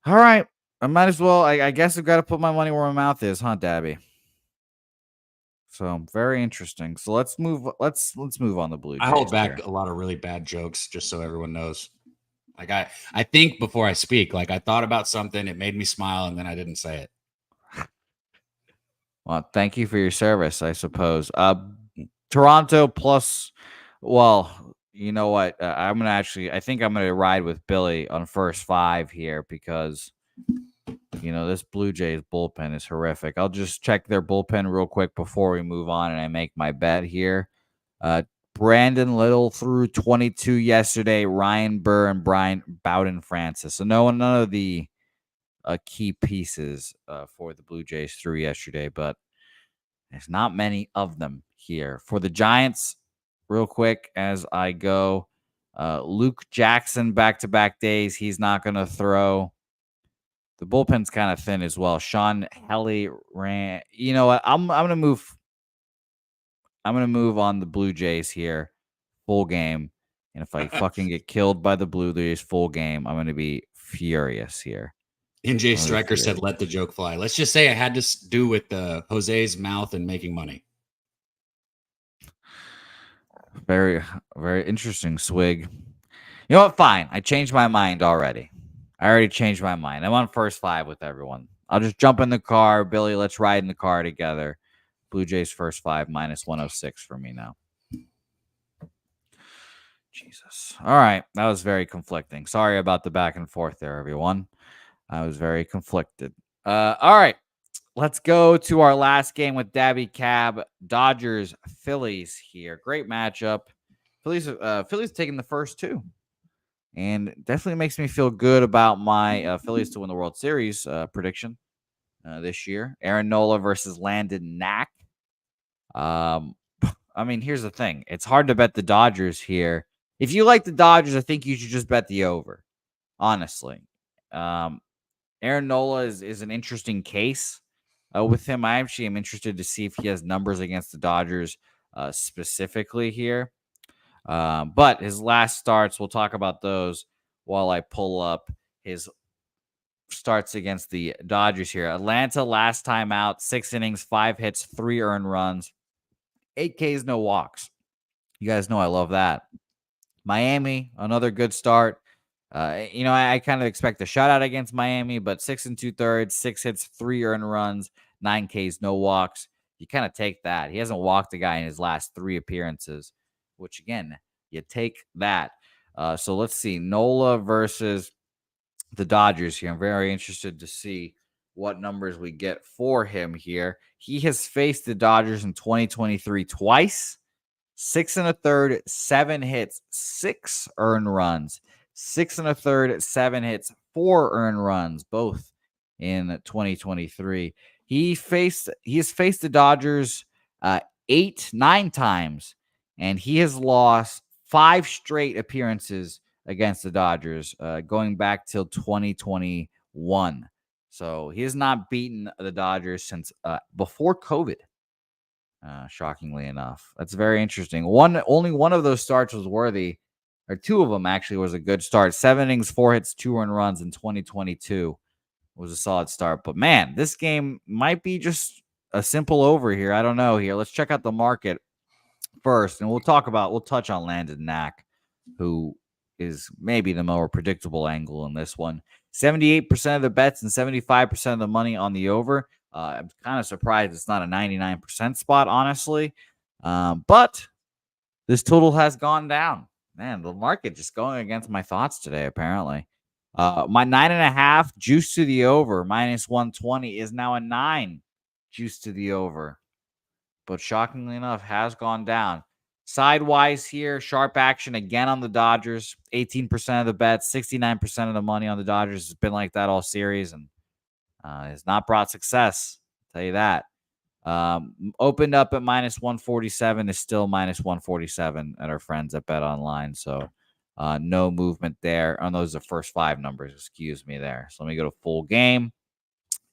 All right. I might as well. I guess I've got to put my money where my mouth is, huh, Dabby? So very interesting. So let's move. Let's move on the Blue Jays. I hold back here. a lot of really bad jokes just so everyone knows. Like I think before I speak. Like I thought about something, it made me smile, and then I didn't say it. Well, thank you for your service, I suppose. Toronto plus. Well, you know what? I think I'm gonna ride with Billy on first 5 here because this Blue Jays bullpen is horrific. I'll just check their bullpen real quick before we move on, and I make my bet here. Brandon Little threw 22 yesterday. Ryan Burr and Brian Bowden Francis. So none of the key pieces for the Blue Jays threw yesterday, but there's not many of them here. For the Giants, real quick as I go, Luke Jackson back-to-back days. He's not going to throw. The bullpen's kind of thin as well. Sean Helly ran. You know what? I'm gonna move. I'm gonna move on the Blue Jays here, full game. And if I fucking get killed by the Blue Jays full game, I'm gonna be furious here. NJ Striker said, "Let the joke fly." Let's just say it had to do with Jose's mouth and making money. Very, very interesting, Swig. You know what? Fine. I changed my mind already. I already changed my mind. I'm on first 5 with everyone. I'll just jump in the car. Billy, let's ride in the car together. Blue Jays first 5 minus 106 for me now. Jesus. All right. That was very conflicting. Sorry about the back and forth there, everyone. I was very conflicted. All right. Let's go to our last game with Dabby Cab. Dodgers, Phillies here. Great matchup. Phillies taking the first 2. And definitely makes me feel good about my Phillies to win the World Series prediction this year. Aaron Nola versus Landon Knack. I mean, here's the thing. It's hard to bet the Dodgers here. If you like the Dodgers, I think you should just bet the over, honestly. Aaron Nola is an interesting case with him. I actually am interested to see if he has numbers against the Dodgers specifically here. But his last starts, we'll talk about those while I pull up his starts against the Dodgers here. Atlanta last time out, 6 innings, 5 hits, 3 earned runs, 8 Ks, no walks. You guys know I love that. Miami, another good start. I kind of expect a shutout against Miami, but 6 2/3, 6 hits, 3 earned runs, 9 Ks, no walks. You kind of take that. He hasn't walked a guy in his last 3 appearances, which, again, you take that. So let's see. Nola versus the Dodgers here. I'm very interested to see what numbers we get for him here. He has faced the Dodgers in 2023 twice. 6 1/3, 7 hits, 6 earned runs. 6 1/3, 7 hits, 4 earned runs, both in 2023. He has faced the Dodgers 9 times, and he has lost 5 straight appearances against the Dodgers, going back till 2021. So he has not beaten the Dodgers since before COVID. Shockingly enough, that's very interesting. Only one of those starts was worthy, or 2 of them actually was a good start. 7 innings, 4 hits, 2 earned runs in 2022 was a solid start. But man, this game might be just a simple over here. I don't know here. Let's check out the market first, and we'll touch on Landon Knack, who is maybe the more predictable angle in this one. 78% of the bets and 75% of the money on the over. I'm kind of surprised it's not a 99% spot, honestly. But this total has gone down. Man, the market just going against my thoughts today, apparently. My 9.5 juice to the over, minus 120, is now a 9 juice to the over. But shockingly enough, has gone down. Sidewise here, sharp action again on the Dodgers. 18% of the bets, 69% of the money on the Dodgers. Has been like that all series, and has not brought success. I'll tell you that. Opened up at minus 147, is still minus 147 at our friends at Bet Online. So no movement there. On those are the first 5 numbers, excuse me there. So let me go to full game.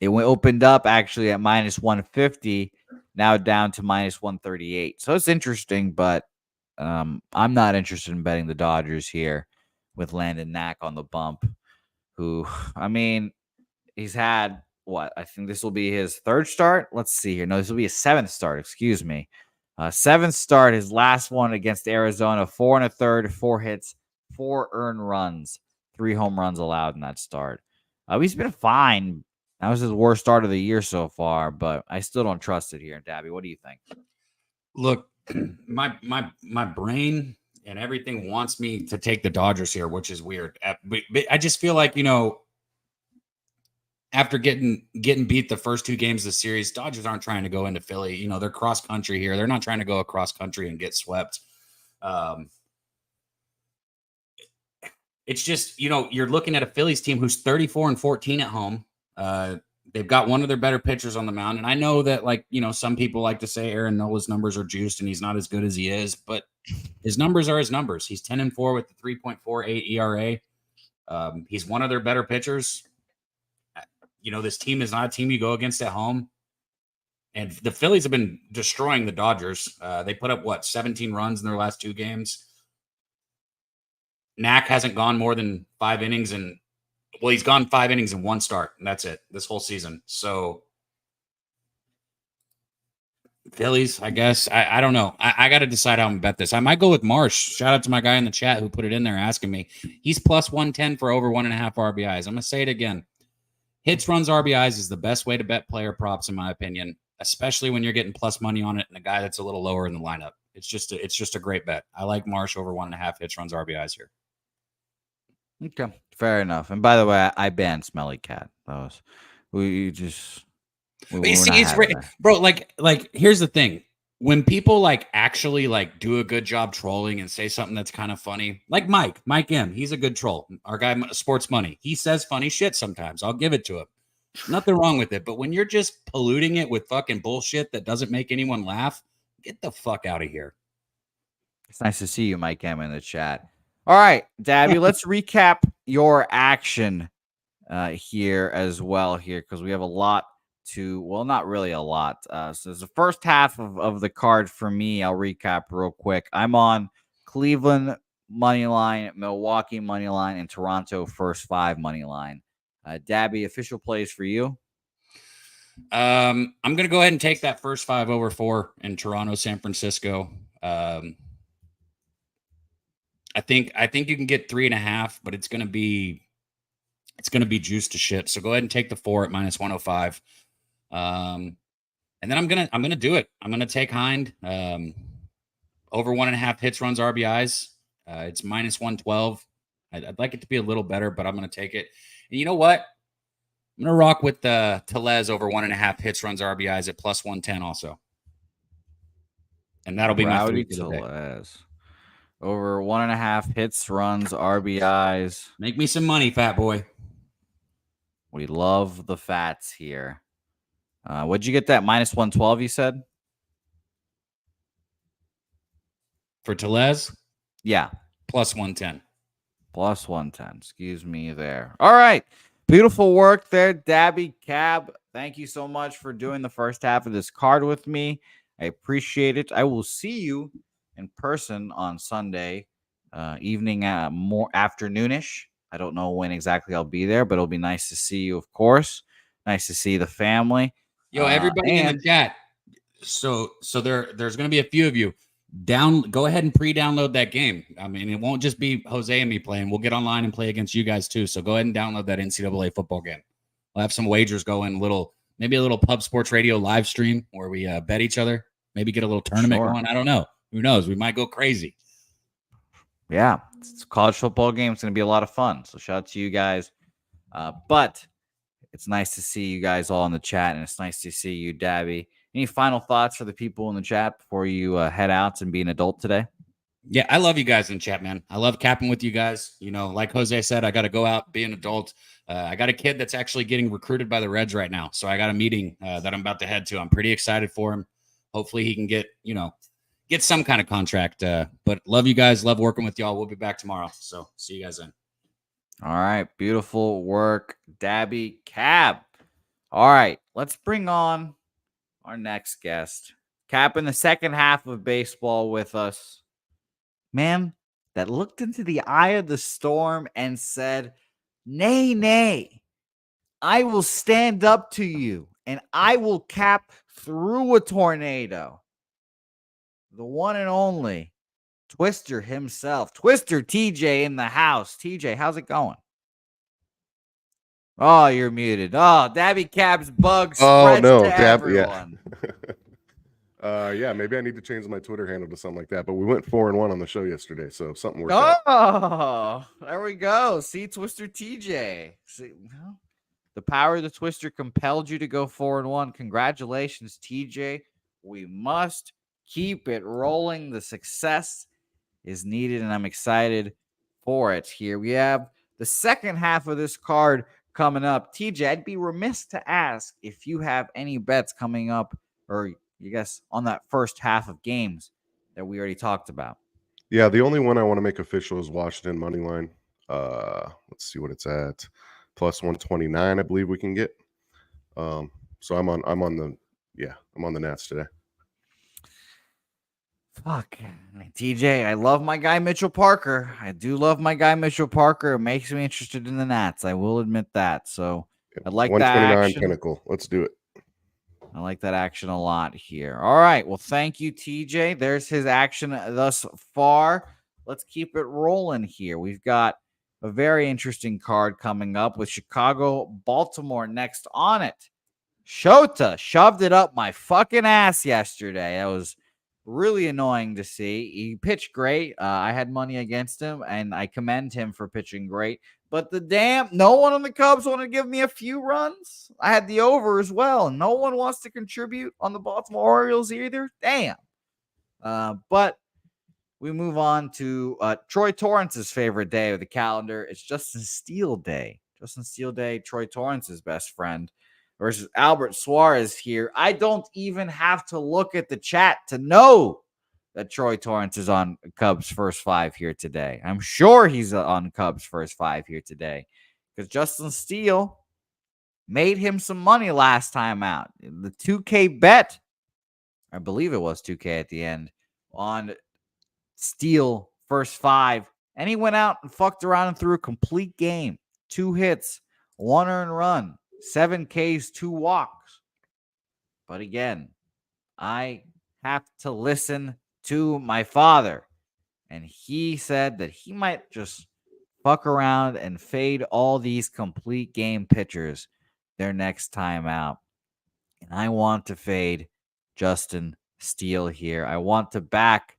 It opened up actually at minus 150. now down to minus 138. So it's interesting, but I'm not interested in betting the Dodgers here with Landon Knack on the bump, who, I mean, he's had what? I think this will be his third start. Let's see here. No, this will be his seventh start. Excuse me. Seventh start, his last one against Arizona, 4 1/3, 4 hits, 4 earned runs, 3 home runs allowed in that start. He's been fine. That was his worst start of the year so far, but I still don't trust it here. Dabby, what do you think? Look, my brain and everything wants me to take the Dodgers here, which is weird. But I just feel like, after getting beat the first 2 games of the series, Dodgers aren't trying to go into Philly. They're cross country here. They're not trying to go across country and get swept. It's just, you're looking at a Phillies team who's 34-14 at home. They've got one of their better pitchers on the mound. And I know that, some people like to say Aaron Nola's numbers are juiced and he's not as good as he is, but his numbers are his numbers. He's 10-4 with the 3.48 ERA. He's one of their better pitchers. This team is not a team you go against at home. And the Phillies have been destroying the Dodgers. They put up, 17 runs in their last 2 games. Knack hasn't gone more than 5 innings. He's gone 5 innings in 1 start. And that's it this whole season. So Phillies, I guess. I don't know. I got to decide how I'm going to bet this. I might go with Marsh. Shout out to my guy in the chat who put it in there asking me. He's plus 110 for over 1.5 RBIs. I'm going to say it again. Hits, runs, RBIs is the best way to bet player props, in my opinion, especially when you're getting plus money on it and a guy that's a little lower in the lineup. It's just a great bet. I like Marsh over 1.5 hits, runs, RBIs here. Okay, fair enough. And by the way, I banned Smelly Cat. It's bro. Like here's the thing: when people actually do a good job trolling and say something that's kind of funny, like Mike M, he's a good troll. Our guy, Sports Money, he says funny shit sometimes. I'll give it to him. Nothing wrong with it. But when you're just polluting it with fucking bullshit that doesn't make anyone laugh, get the fuck out of here. It's nice to see you, Mike M, in the chat. All right, Dabby, let's recap your action here as well because we have a lot not really a lot. So it's the first half of the card for me. I'll recap real quick. I'm on Cleveland money line, Milwaukee money line, and Toronto first 5 money line. Dabby, official plays for you. I'm gonna go ahead and take that first 5 over 4 in Toronto, San Francisco. I think you can get 3.5, but it's gonna be juiced to shit. So go ahead and take the 4 at minus 105. And then I'm gonna do it. I'm gonna take Hind over 1.5 hits, runs, RBIs. It's minus 112. I'd like it to be a little better, but I'm gonna take it. And you know what? I'm gonna rock with the Tellez over 1.5 hits, runs, RBIs at plus 110 also. And that'll be my 3 for the day. Over 1.5 hits, runs, RBIs. Make me some money, fat boy. We love the fats here. What'd you get that? Minus 112, you said? For Tellez? Yeah. Plus 110. Plus 110. Excuse me there. All right. Beautiful work there, Dabby Cab. Thank you so much for doing the first half of this card with me. I appreciate it. I will see you in person on Sunday evening, more afternoonish. I don't know when exactly I'll be there, but it'll be nice to see you, of course. Nice to see the family. Yo, everybody in the chat. So there's going to be a few of you. Go ahead and pre-download that game. I mean, it won't just be Jose and me playing. We'll get online and play against you guys too. So go ahead and download that NCAA football game. We'll have some wagers going, maybe a little Pub Sports Radio live stream where we bet each other. Maybe get a little tournament going. I don't know. Who knows? We might go crazy. Yeah, it's a college football game. It's going to be a lot of fun. So shout out to you guys. But it's nice to see you guys all in the chat, and it's nice to see you, Dabby. Any final thoughts for the people in the chat before you head out and be an adult today? Yeah, I love you guys in chat, man. I love capping with you guys. Like Jose said, I got to go out, be an adult. I got a kid that's actually getting recruited by the Reds right now. So I got a meeting that I'm about to head to. I'm pretty excited for him. Hopefully he can get some kind of contract. But love you guys. Love working with y'all. We'll be back tomorrow. So see you guys then. All right. Beautiful work, Dabby Cab. All right. Let's bring on our next guest, capping the second half of baseball with us. Man that looked into the eye of the storm and said, nay, nay, I will stand up to you and I will cap through a tornado. The one and only Twister himself. Twister TJ in the house. TJ, how's it going? Oh, you're muted. Oh, Dabby Cab's bug spreads to everyone. Yeah, maybe I need to change my Twitter handle to something like that. But we went 4-1 on the show yesterday, so something worked out. Oh, there we go. See, Twister TJ. See, the power of the Twister compelled you to go 4-1. Congratulations, TJ. We must keep it rolling. The success is needed, and I'm excited for it. Here we have the second half of this card coming up. TJ, I'd be remiss to ask if you have any bets coming up, or I guess on that first half of games that we already talked about. Yeah, the only one I want to make official is Washington money line. Let's see what it's at. Plus 129, I believe we can get. So I'm on the Nats today. Fuck, TJ, I love my guy Mitchell Parker. I do love my guy Mitchell Parker. It makes me interested in the Nats. I will admit that. So I like that 129 Pinnacle. Let's do it. I like that action a lot here. All right. Well, thank you, TJ. There's his action thus far. Let's keep it rolling here. We've got a very interesting card coming up with Chicago, Baltimore next on it. Shota shoved it up my fucking ass yesterday. That was really annoying to see. He pitched great. I had money against him, and I commend him for pitching great. But no one on the Cubs wanted to give me a few runs. I had the over as well, and no one wants to contribute on the Baltimore Orioles either. Damn. But we move on to Troy Torrance's favorite day of the calendar. It's Justin Steele Day. Justin Steele Day, Troy Torrance's best friend, versus Albert Suarez here. I don't even have to look at the chat to know that Troy Torrance is on Cubs first five here today. I'm sure he's on Cubs first five here today because Justin Steele made him some money last time out. The 2K bet, I believe it was 2K at the end, on Steele first five. And he went out and fucked around and threw a complete game. 2 hits, 1 earned run, 7 Ks, 2 walks. But again, I have to listen to my father. And he said that he might just fuck around and fade all these complete game pitchers their next time out. And I want to fade Justin Steele here. I want to back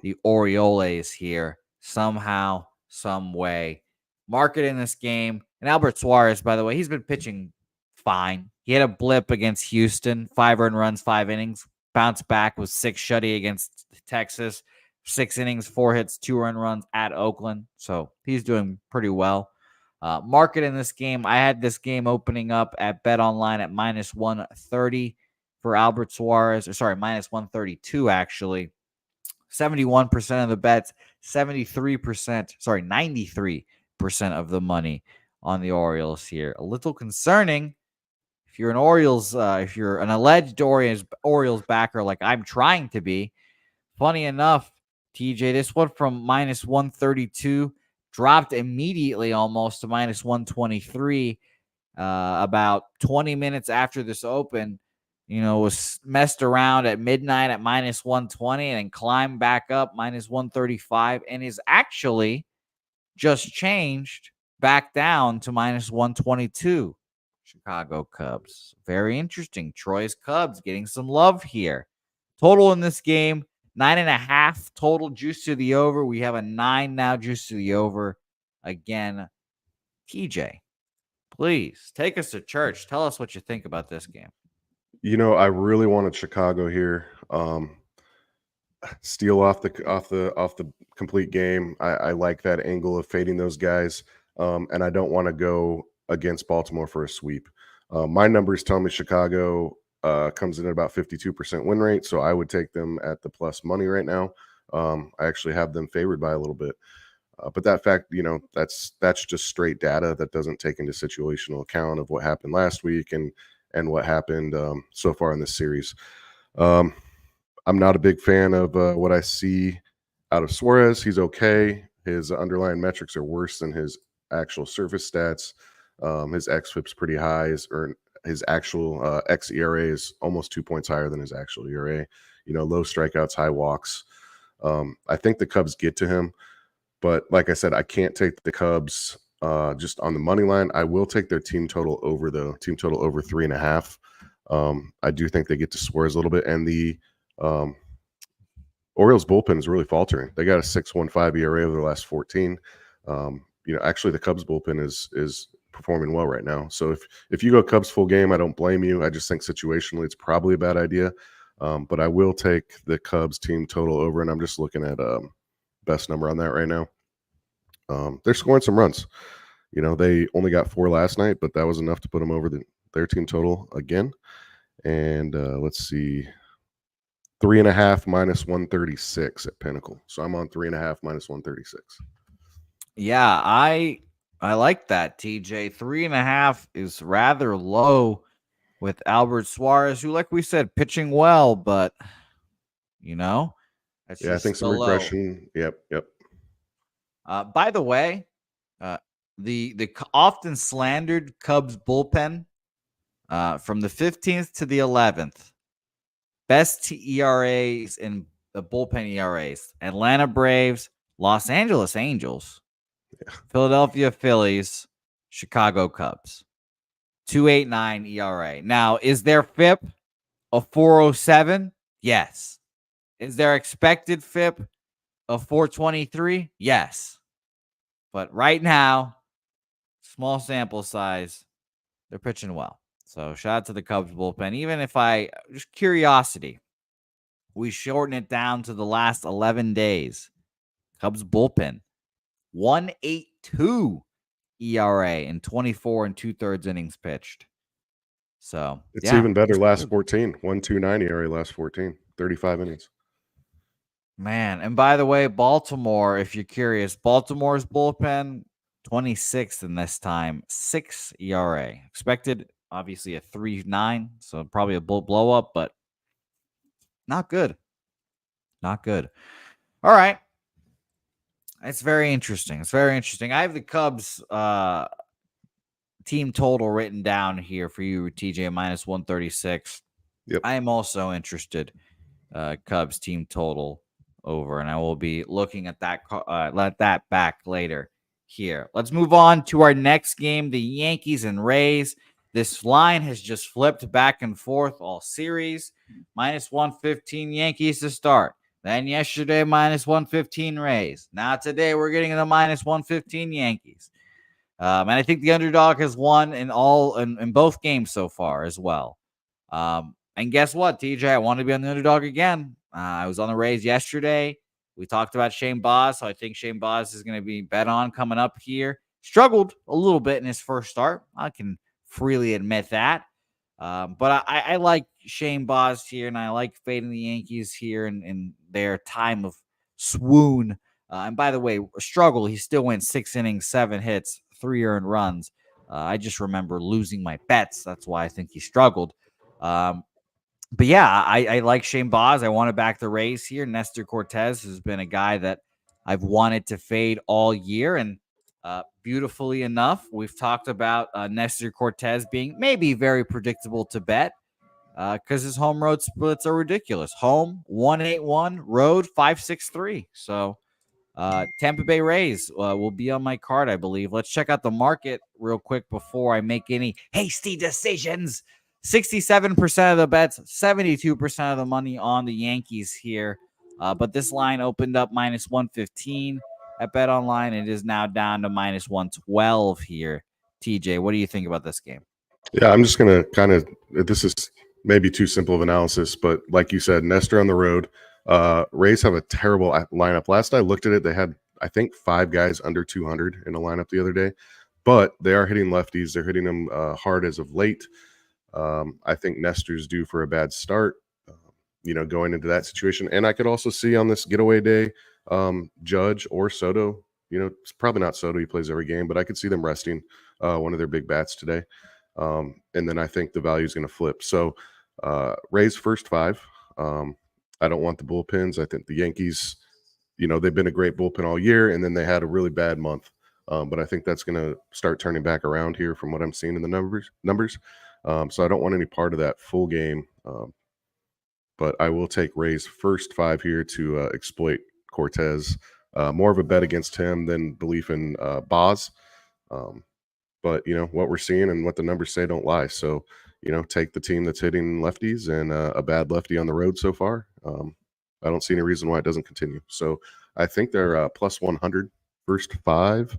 the Orioles here somehow, some way. Market in this game. And Albert Suarez, by the way, he's been pitching fine. He had a blip against Houston, 5 earned runs, 5 innings. Bounced back with 6 shutty against Texas, 6 innings, 4 hits, 2 earned runs at Oakland. So he's doing pretty well. Market in this game, I had this game opening up at BetOnline at minus 130 for Albert Suarez. Minus 132 actually. 71% of the bets, 93% of the money on the Orioles here. A little concerning. If you're an alleged Orioles backer like I'm trying to be, funny enough, TJ, this one from minus 132 dropped immediately almost to minus 123 about 20 minutes after this open. Was messed around at midnight at minus 120 and then climbed back up minus 135 and is actually just changed back down to minus 122. Chicago Cubs. Very interesting. Troy's Cubs getting some love here. Total in this game, 9.5 total juice to the over. We have a 9 now juice to the over. Again, TJ, please take us to church. Tell us what you think about this game. I really wanted Chicago here. Steal off the complete game. I like that angle of fading those guys. And I don't want to go against Baltimore for a sweep. My numbers tell me Chicago comes in at about 52% win rate, so I would take them at the plus money right now. I actually have them favored by a little bit. But that fact, that's just straight data that doesn't take into situational account of what happened last week and and what happened so far in this series. I'm not a big fan of what I see out of Suarez. He's okay. His underlying metrics are worse than his actual surface stats. His xFIP's pretty high. His actual xERA is almost 2 points higher than his actual ERA. Low strikeouts, high walks. I think the Cubs get to him, but like I said, I can't take the Cubs just on the money line. I will take their team total over, though. Team total over 3.5. I do think they get to Suarez a little bit, and the Orioles bullpen is really faltering. They got a 6.15 ERA over the last 14. Actually the Cubs bullpen is performing well right now. So if you go Cubs full game, I don't blame you. I just think situationally it's probably a bad idea. But I will take the Cubs team total over, and I'm just looking at best number on that right now. They're scoring some runs. They only got 4 last night, but that was enough to put them over their team total again. And let's see. 3.5 minus 136 at Pinnacle. So I'm on 3.5 minus 136. Yeah, I like that, TJ. 3.5 is rather low with Albert Suarez, who, like we said, pitching well, but that's I think some regression. Low. Yep. By the way, the often slandered Cubs bullpen from the 15th to the 11th. Best ERAs in the bullpen ERAs: Atlanta Braves, Los Angeles Angels, Philadelphia Phillies, Chicago Cubs. 2.89 ERA. Now, is their FIP a 4.07? Yes. Is their expected FIP a 4.23? Yes. But right now, small sample size, they're pitching well. So shout out to the Cubs bullpen. Even if just curiosity, we shorten it down to the last 11 days. Cubs bullpen, 1.82 ERA in 24 2/3 innings pitched. So it's even better last 14. 1.29 ERA last 14, 35 innings. Man, and by the way, Baltimore, if you're curious, Baltimore's bullpen, 26th in this time, 6 ERA. Expected, obviously, a 3.9, so probably a blow up, but not good. Not good. All right. It's very interesting. I have the Cubs team total written down here for you, TJ, minus 136. Yep. I am also interested. Cubs team total over, and I will be looking at that back later here. Let's move on to our next game, the Yankees and Rays. This line has just flipped back and forth all series. Minus 115 Yankees to start. Then yesterday, minus 115 Rays. Now today, we're getting the minus 115 Yankees. And I think the underdog has won in both games so far as well. And guess what, TJ? I want to be on the underdog again. I was on the Rays yesterday. We talked about Shane Baz, so I think Shane Baz is going to be bet on coming up here. Struggled a little bit in his first start. I can freely admit that. But I like Shane Baz here, and I like fading the Yankees here in their time of swoon. And by the way, struggle, he still went 6 innings, 7 hits, 3 earned runs. I just remember losing my bets. That's why I think he struggled. But yeah, I like Shane Baz. I want to back the Rays here. Nestor Cortez has been a guy that I've wanted to fade all year. And beautifully enough, we've talked about Nestor Cortez being maybe very predictable to bet because his home road splits are ridiculous. Home, 181, road, 563. So Tampa Bay Rays will be on my card, I believe. Let's check out the market real quick before I make any hasty decisions. 67% of the bets, 72% of the money on the Yankees here. But this line opened up minus 115 at BetOnline. It is now down to minus 112 here. TJ, what do you think about this game? Yeah, I'm just going to this is maybe too simple of analysis, but like you said, Nestor on the road. Rays have a terrible lineup. Last I looked at it, they had, I think, 5 guys under 200 in a lineup the other day, but they are hitting lefties. They're hitting them hard as of late. I think Nestor's due for a bad start, going into that situation. And I could also see on this getaway day, Judge or Soto, it's probably not Soto. He plays every game, but I could see them resting one of their big bats today. And then I think the value is going to flip. So Rays first 5. I don't want the bullpens. I think the Yankees, they've been a great bullpen all year, and then they had a really bad month. But I think that's going to start turning back around here from what I'm seeing in the numbers. So I don't want any part of that full game. But I will take Rays first 5 here to exploit Cortez. More of a bet against him than belief in Boz. But, what we're seeing and what the numbers say don't lie. So, take the team that's hitting lefties and a bad lefty on the road so far. I don't see any reason why it doesn't continue. So I think they're plus 100 first 5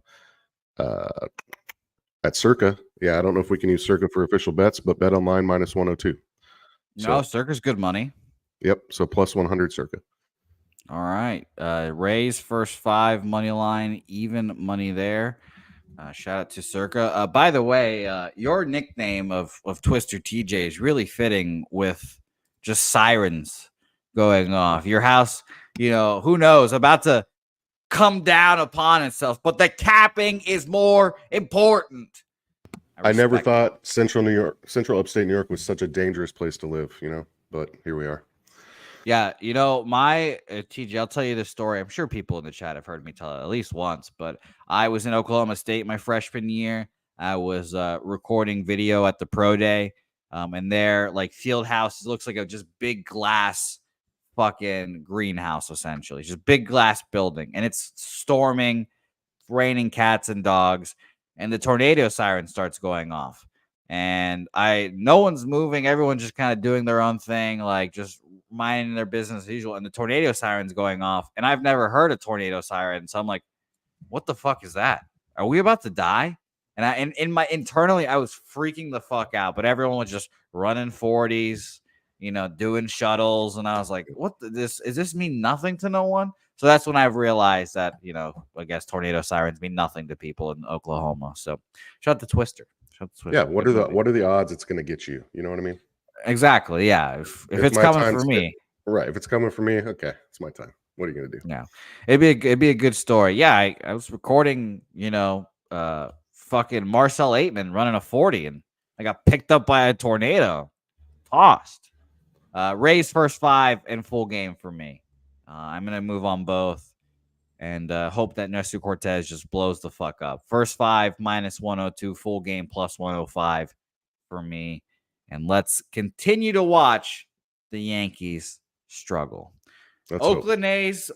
at Circa. Yeah, I don't know if we can use Circa for official bets, but bet online minus 102. No, Circa's good money. Yep. So plus 100 Circa. All right. Rays first 5 money line, even money there. Shout out to Circa. By the way, your nickname of Twister TJ is really fitting with just sirens going off. Your house, who knows, about to come down upon itself, but the capping is more important. I never thought central upstate New York was such a dangerous place to live, but here we are. Yeah, my TJ, I'll tell you this story. I'm sure people in the chat have heard me tell it at least once, but I was in Oklahoma State my freshman year. I was recording video at the pro day, and there, like, field house looks like a just big glass fucking greenhouse, essentially. Just big glass building, and it's storming, raining cats and dogs, and the tornado siren starts going off. And no one's moving. Everyone's just kind of doing their own thing, like just minding their business as usual. And the tornado siren's going off. And I've never heard a tornado siren. So I'm like, what the fuck is that? Are we about to die? And internally, I was freaking the fuck out. But everyone was just running 40s, doing shuttles. And I was like, does this mean nothing to no one? So that's when I've realized that, I guess tornado sirens mean nothing to people in Oklahoma. So shout out to Twister. Yeah, what are the odds it's going to get you? You know what I mean? Exactly. Yeah. If it's coming for me, right? If it's coming for me, okay, it's my time. What are you going to do? Yeah, it'd be a good story. Yeah, I was recording, fucking Marcel Aitman running a 40, and I got picked up by a tornado, tossed. Rays first 5 and full game for me. I'm gonna move on both. And hope that Nestor Cortez just blows the fuck up. First 5 minus 102, full game plus 105 for me. And let's continue to watch the Yankees struggle. Oakland A's,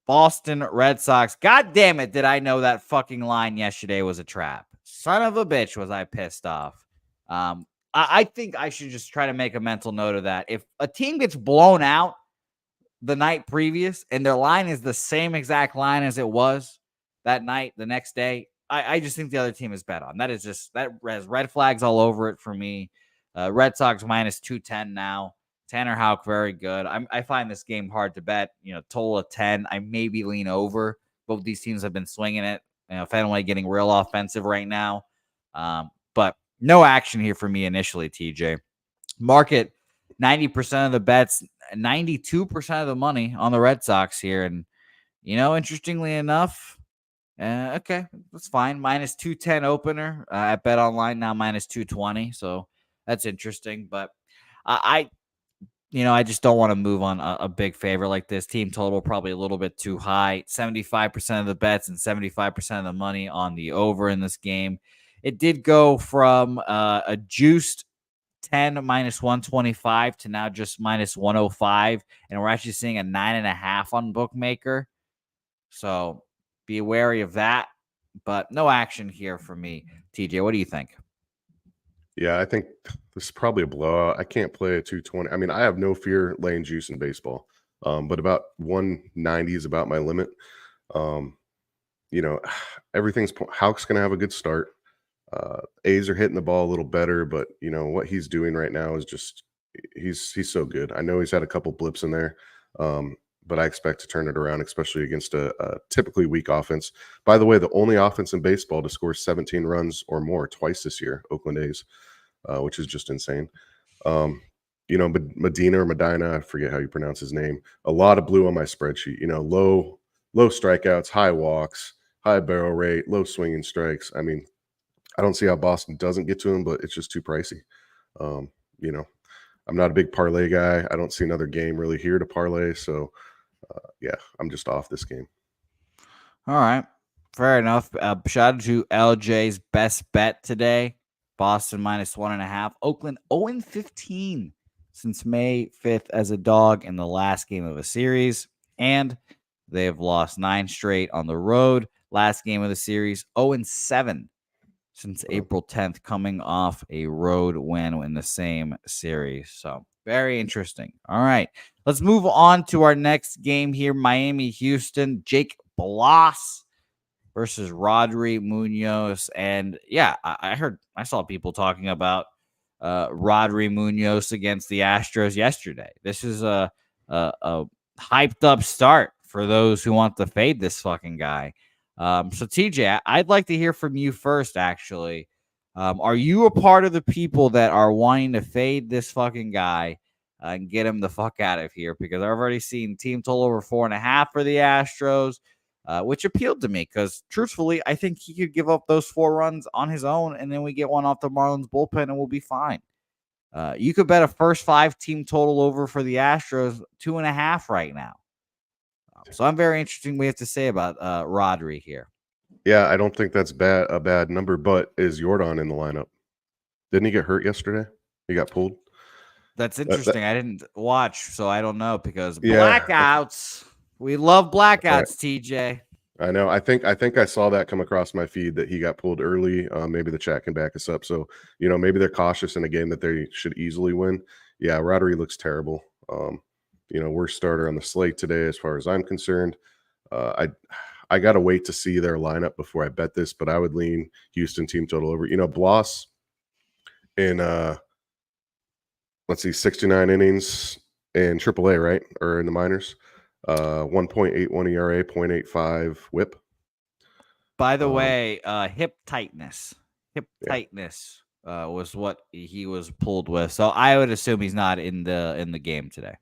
Boston Red Sox. God damn it, did I know that fucking line yesterday was a trap. Son of a bitch, was I pissed off. I think I should just try to make a mental note of that. If a team gets blown out the night previous and their line is the same exact line as it was that night the next day, I just think the other team is bet on. That has red flags all over it for me. Red Sox minus 210 now. Tanner Houck, very good. I find this game hard to bet. Total of 10. I maybe lean over. Both these teams have been swinging it. Fenway getting real offensive right now. But no action here for me initially, TJ. Market 90% of the bets, 92% of the money on the Red Sox here. And, interestingly enough, okay, that's fine. Minus 210 opener at Bet Online, now minus 220. So that's interesting. But I just don't want to move on a big favorite like this. Team total probably a little bit too high. 75% of the bets and 75% of the money on the over in this game. It did go from a juiced 10 minus 125 to now just minus 105. And we're actually seeing a 9.5 on Bookmaker. So be wary of that. But no action here for me. TJ, what do you think? Yeah, I think this is probably a blowout. I can't play a 220. I mean, I have no fear laying juice in baseball, but about 190 is about my limit. Everything's Houck's going to have a good start. A's are hitting the ball a little better, but what he's doing right now is just he's so good. I know he's had a couple blips in there, but I expect to turn it around, especially against a typically weak offense. By the way, the only offense in baseball to score 17 runs or more twice this year, Oakland A's, which is just insane. Medina or Medina, I forget how you pronounce his name. A lot of blue on my spreadsheet. Low strikeouts, high walks, high barrel rate, low swinging strikes. I mean, I don't see how Boston doesn't get to him, but it's just too pricey. You know, I'm not a big parlay guy. I don't see another game really here to parlay. So, yeah, I'm just off this game. All right. Fair enough. Shout out to LJ's best bet today. Boston -1.5. Oakland 0-15 since May 5th as a dog in the last game of a series. And they have lost 9 straight on the road. Last game of the series, 0-7 since April 10th, coming off a road win in the same series. So very interesting. All right. Let's move on to our next game here. Miami-Houston. Jake Bloss versus Rodri Munoz. And yeah, I saw people talking about Rodri Munoz against the Astros yesterday. This is a hyped up start for those who want to fade this fucking guy. So TJ, I'd like to hear from you first, actually. Are you a part of the people that are wanting to fade this fucking guy and get him the fuck out of here? Because I've already seen team total over 4.5 for the Astros, which appealed to me because truthfully, I think he could give up those 4 runs on his own, and then we get one off the Marlins bullpen and we'll be fine. You could bet a first 5 team total over for the Astros 2.5 right now. So I'm very interested in what we have to say about Rodri here. Yeah, I don't think that's a bad number, but is Jordan in the lineup? Didn't he get hurt yesterday? He got pulled. That's interesting. I didn't watch, so I don't know because blackouts. We love blackouts, TJ. I know. I think I saw that come across my feed that he got pulled early. Maybe the chat can back us up. So, maybe they're cautious in a game that they should easily win. Yeah, Rodri looks terrible. Worst starter on the slate today, as far as I'm concerned. I got to wait to see their lineup before I bet this, but I would lean Houston team total over. Bloss in 69 innings in AAA, right? Or in the minors. 1.81 ERA, 0.85 WHIP. By the way, hip tightness was what he was pulled with. So I would assume he's not in the game today.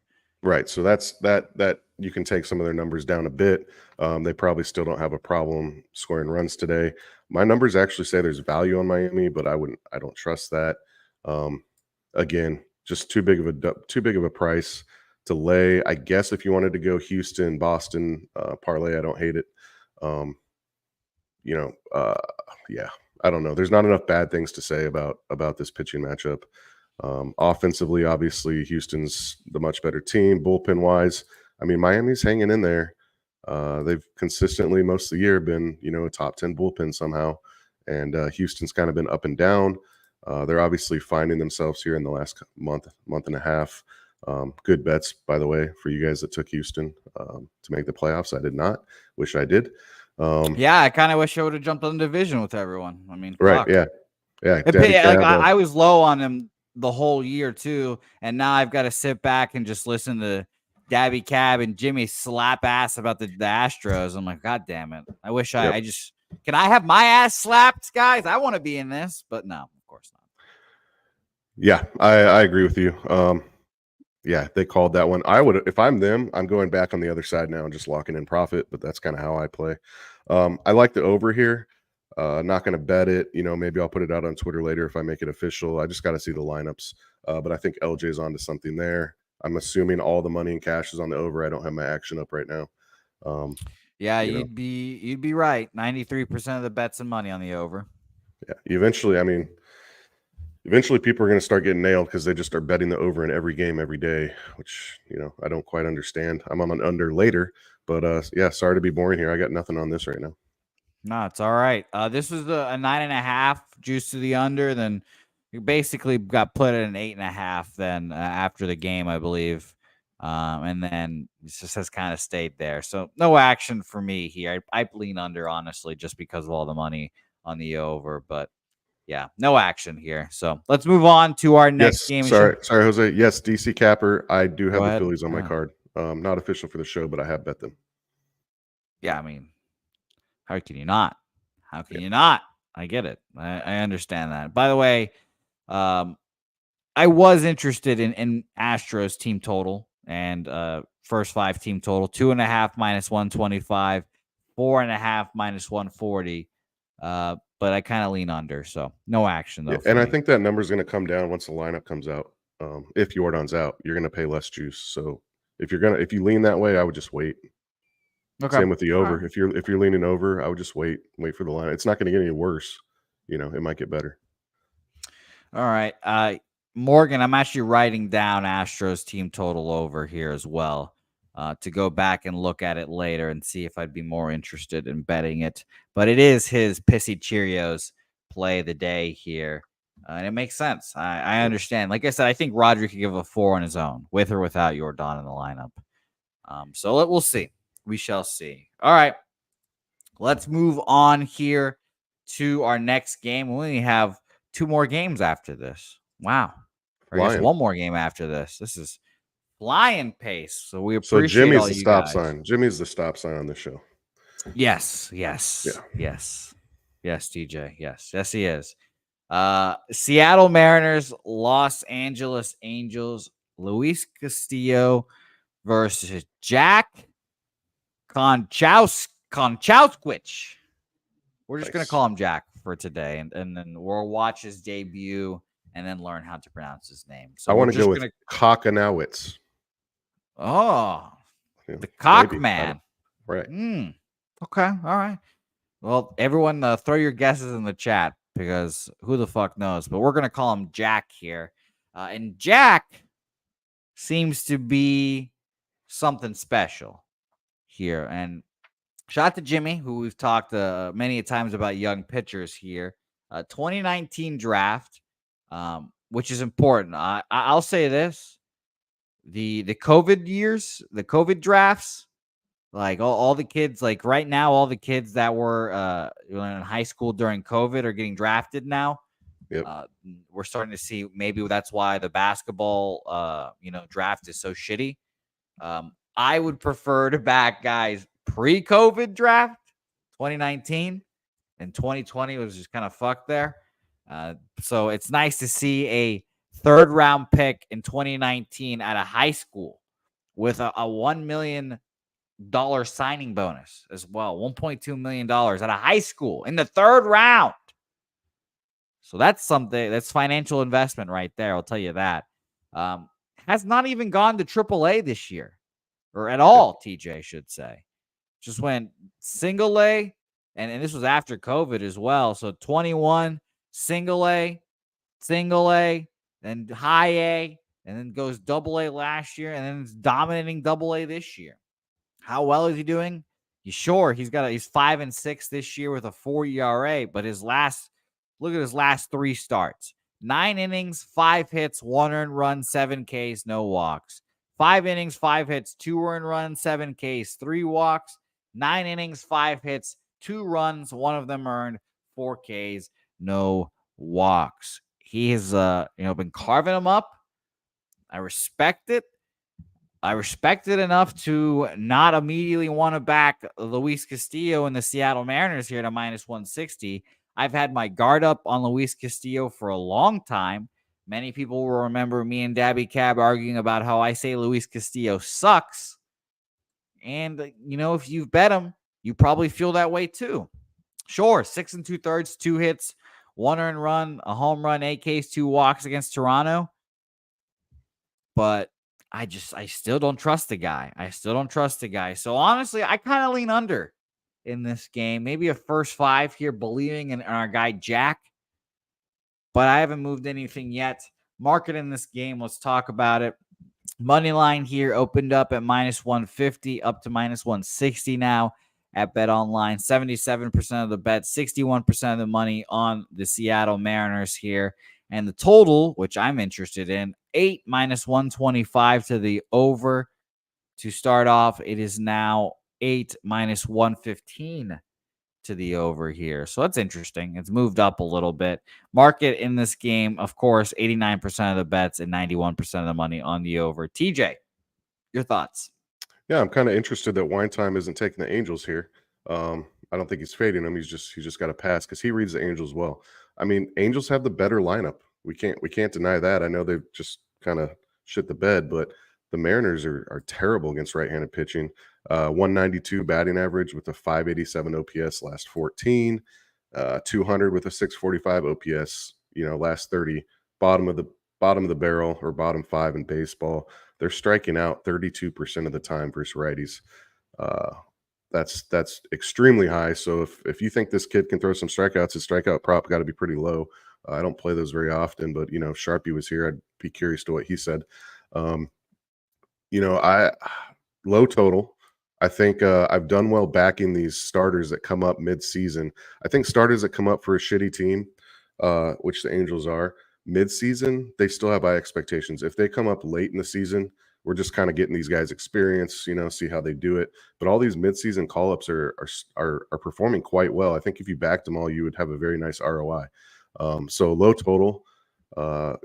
Right. So that you can take some of their numbers down a bit. They probably still don't have a problem scoring runs today. My numbers actually say there's value on Miami, but I don't trust that. Again, just too big of a price to lay. I guess if you wanted to go Houston, Boston parlay, I don't hate it. Yeah, I don't know. There's not enough bad things to say about this pitching matchup. Offensively, obviously, Houston's the much better team. Bullpen wise, I mean, Miami's hanging in there. They've consistently most of the year been, a top 10 bullpen somehow, and Houston's kind of been up and down. They're obviously finding themselves here in the last month and a half. Good bets, by the way, for you guys that took Houston to make the playoffs. I did not. Wish I did. Yeah, I kind of wish I would have jumped on the division with everyone. I mean, right? fuck. Yeah. I was low on him the whole year too, and now I've got to sit back and just listen to Dabby Cab and Jimmy slap ass about the Astros. I'm like, God damn it! I wish I just can I have my ass slapped, guys? I want to be in this, but no, of course not. Yeah, I agree with you. Yeah, they called that one. I would, if I'm them, I'm going back on the other side now and just locking in profit, but that's kind of how I play. I like the over here. Not going to bet it. Maybe I'll put it out on Twitter later if I make it official. I just got to see the lineups. But I think LJ's onto something there. I'm assuming all the money and cash is on the over. I don't have my action up right now. You'd be right. 93% of the bets and money on the over. Yeah, eventually people are going to start getting nailed because they just are betting the over in every game every day, which, I don't quite understand. I'm on an under later, but yeah, sorry to be boring here. I got nothing on this right now. No, it's all right. This was a 9.5 juice to the under. Then you basically got put at an 8.5 then after the game, I believe. And then it just has kind of stayed there. So no action for me here. I lean under, honestly, just because of all the money on the over. But yeah, no action here. So let's move on to our next game. Sorry, Jose. Yes, DC Capper. I do have the Phillies on my card. Not official for the show, but I have bet them. Yeah, I mean, how can you not? How can you not? I get it. I understand that. By the way, I was interested in Astros team total and first 5 team total, 2.5 -125, 4.5 -140. but I kind of lean under. So no action though. Yeah, for and I me. think that number is going to come down once the lineup comes out. If Jordan's out, you're going to pay less juice. So if you lean that way, I would just wait. Okay. Same with the All over. right. If you're leaning over, I would just wait for the line. It's not going to get any worse. It might get better. All right. Morgan, I'm actually writing down Astros team total over here as well to go back and look at it later and see if I'd be more interested in betting it. But it is his Pissy Cheerios play of the day here. And it makes sense. I understand. Like I said, I think Roger could give a 4 on his own with or without Jordan in the lineup. So we'll see. We shall see. All right. Let's move on here to our next game. We only have 2 more games after this. Wow. Or I guess 1 more game after this. This is flying pace. So we appreciate Jimmy's all the you stop guys. sign. Jimmy's the stop sign on this show. Yes, TJ. Yes, he is. Seattle Mariners, Los Angeles Angels, Luis Castillo versus Jack Konchowskiewicz. We're just going to call him Jack for today, and then we'll watch his debut and then learn how to pronounce his name. So I want to go with Kokonowitz. Oh, the cock man. Right. Okay. All right. Well, everyone throw your guesses in the chat because who the fuck knows? But we're going to call him Jack here. And Jack seems to be something special here. And shout out to Jimmy, who we've talked many times about young pitchers here. 2019 draft, which is important. I'll say this. The COVID years, the COVID drafts, like all the kids, like right now, all the kids that were in high school during COVID are getting drafted now. Yep. We're starting to see maybe that's why the basketball, draft is so shitty. I would prefer to back guys pre-COVID draft, 2019, and 2020 was just kind of fucked there. So it's nice to see a 3rd round pick in 2019 at a high school with a $1 million signing bonus as well. $1.2 million at a high school in the 3rd round. So that's something, that's financial investment right there. I'll tell you that. Has not even gone to AAA this year or at all. TJ should say just went single A. And this was after COVID as well. So 21 single A, then high A, and then goes AA last year, and then it's dominating AA this year. How well is he doing? He's 5-6 this year with a 4 ERA, but look at his last 3 starts. 9 innings, 5 hits, 1 earned run, 7 Ks, no walks. 5 innings, 5 hits, 2 earned runs, 7 Ks, 3 walks. 9 innings, 5 hits, 2 runs, 1 of them earned, 4 Ks, no walks. He has been carving them up. I respect it. I respect it enough to not immediately want to back Luis Castillo and the Seattle Mariners here to -160. I've had my guard up on Luis Castillo for a long time. Many people will remember me and Dabby Cab arguing about how I say Luis Castillo sucks. And, if you've bet him, you probably feel that way too. Sure, 6 2/3, 2 hits, 1 earned run, a home run, 8 Ks, 2 walks against Toronto. But I still don't trust the guy. So honestly, I kind of lean under in this game. Maybe a first 5 here, believing in our guy Jack. But I haven't moved anything yet. Market in this game, let's talk about it. Money line here opened up at -150, up to -160 now at Bet Online. 77% of the bet, 61% of the money on the Seattle Mariners here. And the total, which I'm interested in, 8 -125 to the over. To start off, it is now 8 -115 to the over here. So that's interesting. It's moved up a little bit. Market in this game, of course, 89% of the bets and 91% of the money on the over. TJ, your thoughts? Yeah, I'm kind of interested that Wine Time isn't taking the Angels here. I don't think he's fading them. He's just got to pass because he reads the Angels well. I mean, Angels have the better lineup. We can't deny that. I know they've just kind of shit the bed, but the Mariners are terrible against right-handed pitching. 192 batting average with a 587 OPS last 14. 200 with a 645 OPS. Last 30, bottom of the barrel, or bottom 5 in baseball. They're striking out 32% of the time versus righties. That's extremely high. So if you think this kid can throw some strikeouts, his strikeout prop got to be pretty low. I don't play those very often, but if Sharpie was here, I'd be curious to what he said. I low total. I think I've done well backing these starters that come up mid-season. I think starters that come up for a shitty team, which the Angels are, mid-season, they still have high expectations. If they come up late in the season, we're just kind of getting these guys experience, see how they do it. But all these mid-season call-ups are performing quite well. I think if you backed them all, you would have a very nice ROI. So low total, I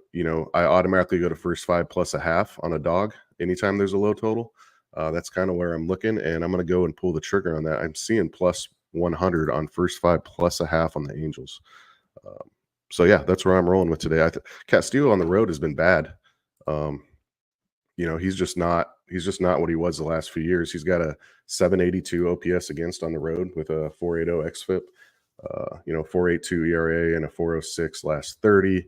automatically go to first 5 plus a half on a dog anytime there's a low total. That's kind of where I'm looking, and I'm going to go and pull the trigger on that. I'm seeing plus 100 on first 5 plus a half on the Angels. So yeah, that's where I'm rolling with today. Castillo on the road has been bad. He's just not what he was the last few years. He's got a 782 OPS against on the road with a 480 xFIP, 482 ERA and a 406 last 30.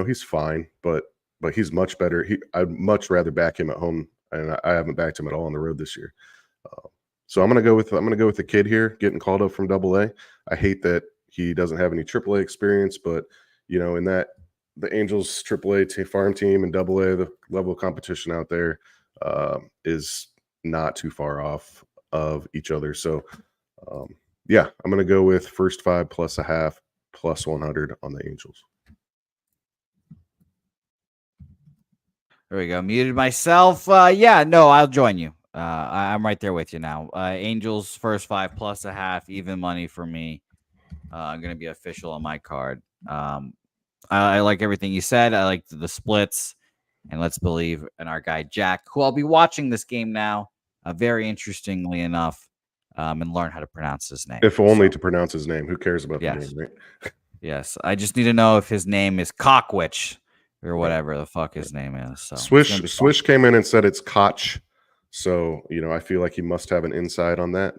He's fine, but he's much better. I'd much rather back him at home, and I haven't backed him at all on the road this year. So I'm gonna go with the kid here, getting called up from AA. I hate that he doesn't have any AAA experience, but in that the Angels AAA farm team and AA, the level of competition out there is not too far off of each other. So yeah, I'm gonna go with first 5 plus a half plus 100 on the Angels. There we go. Muted myself. Yeah, no, I'll join you. I'm right there with you now. Angels first 5 plus a half, even money for me. I'm going to be official on my card. I like everything you said. I like the splits. And let's believe in our guy, Jack, who I'll be watching this game now, very interestingly enough, and learn how to pronounce his name. If only to pronounce his name. Who cares about the name, right? Yes. I just need to know if his name is Cockwitch or whatever the fuck his name is. So Swish came in and said it's Koch. So, I feel like he must have an insight on that.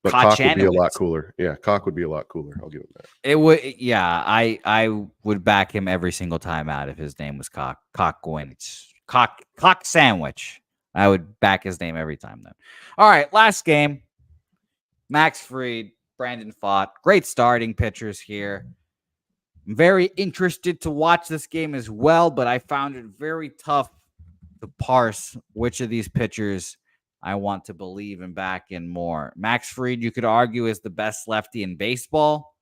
But Cock would be a lot cooler. Yeah, Cock would be a lot cooler. I'll give him that. It would, yeah. I would back him every single time out if his name was Cock Sandwich. I would back his name every time then. All right, last game. Max Fried, Brandon Pfaadt. Great starting pitchers here. I'm very interested to watch this game as well, but I found it very tough to parse which of these pitchers I want to believe and back in more. Max Fried, you could argue, is the best lefty in baseball.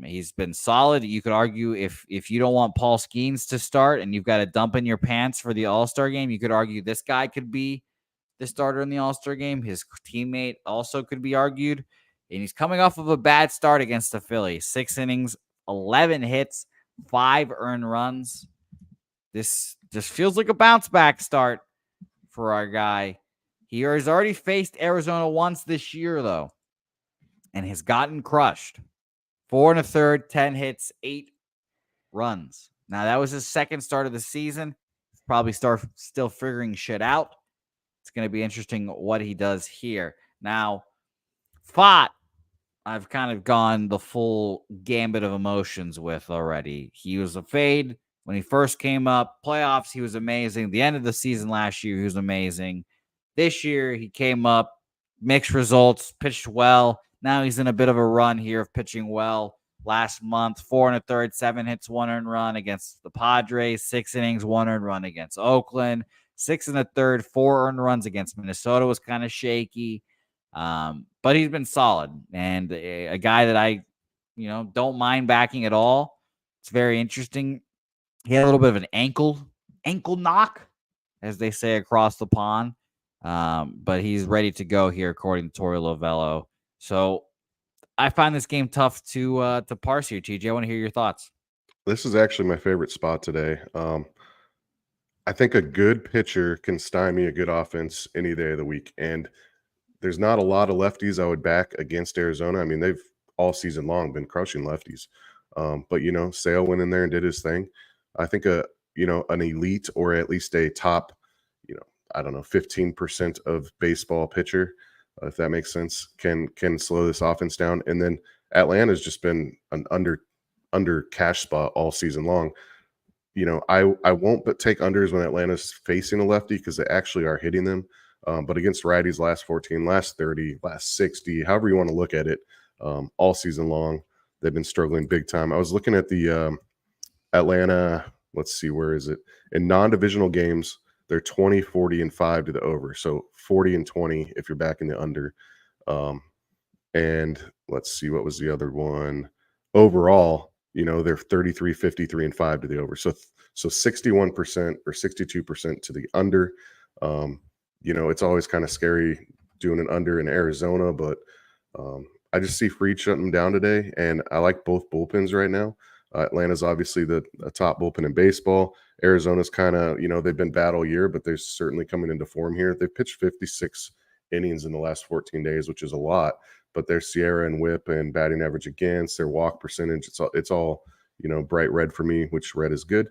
He's been solid. You could argue if you don't want Paul Skeens to start and you've got a dump in your pants for the All-Star game, you could argue this guy could be the starter in the All-Star game. His teammate also could be argued. And he's coming off of a bad start against the Phillies. 6 innings, 11 hits, 5 earned runs. This just feels like a bounce back start for our guy. He has already faced Arizona once this year, though, and has gotten crushed. 4 1/3, 10 hits, 8 runs. Now, that was his second start of the season. He's probably still figuring shit out. It's going to be interesting what he does here. Now, Pfaadt, I've kind of gone the full gambit of emotions with already. He was a fade when he first came up. Playoffs, he was amazing. The end of the season last year, he was amazing. This year, he came up, mixed results, pitched well. Now he's in a bit of a run here of pitching well. Last month, 4 1/3, 7 hits, 1 earned run against the Padres, 6 innings, 1 earned run against Oakland, 6 1/3, 4 earned runs against Minnesota was kind of shaky. But he's been solid and a guy that I, don't mind backing at all. It's very interesting. He had a little bit of an ankle knock, as they say across the pond. But he's ready to go here, according to Tori Lovello. So I find this game tough to parse here, TJ. I want to hear your thoughts. This is actually my favorite spot today. I think a good pitcher can stymie a good offense any day of the week. And there's not a lot of lefties I would back against Arizona. I mean, they've all season long been crushing lefties. But, Sale went in there and did his thing. I think an elite or at least a top, 15% of baseball pitcher if that makes sense, can slow this offense down. And then Atlanta's just been an under cash spot all season long. You know, I won't but take unders when Atlanta's facing a lefty because they actually are hitting them. But against righties, last 14, last 30, last 60, however you want to look at it, all season long, they've been struggling big time. I was looking at the Atlanta, let's see, where is it? In non-divisional games, they're 20, 40, and 5 to the over. So 40 and 20 if you're back in the under. And let's see, what was the other one? Overall, you know, they're 33, 53, and 5 to the over. So 61% or 62% to the under. You know, it's always kind of scary doing an under in Arizona, but I just see Fried shutting them down today, and I like both bullpens right now. Atlanta's obviously the top bullpen in baseball. Arizona's kind of, you know, they've been bad all year, but they're certainly coming into form here. They've pitched 56 innings in the last 14 days, which is a lot, but their Sierra and whip and batting average against, their walk percentage, it's all, you know, bright red for me, which red is good.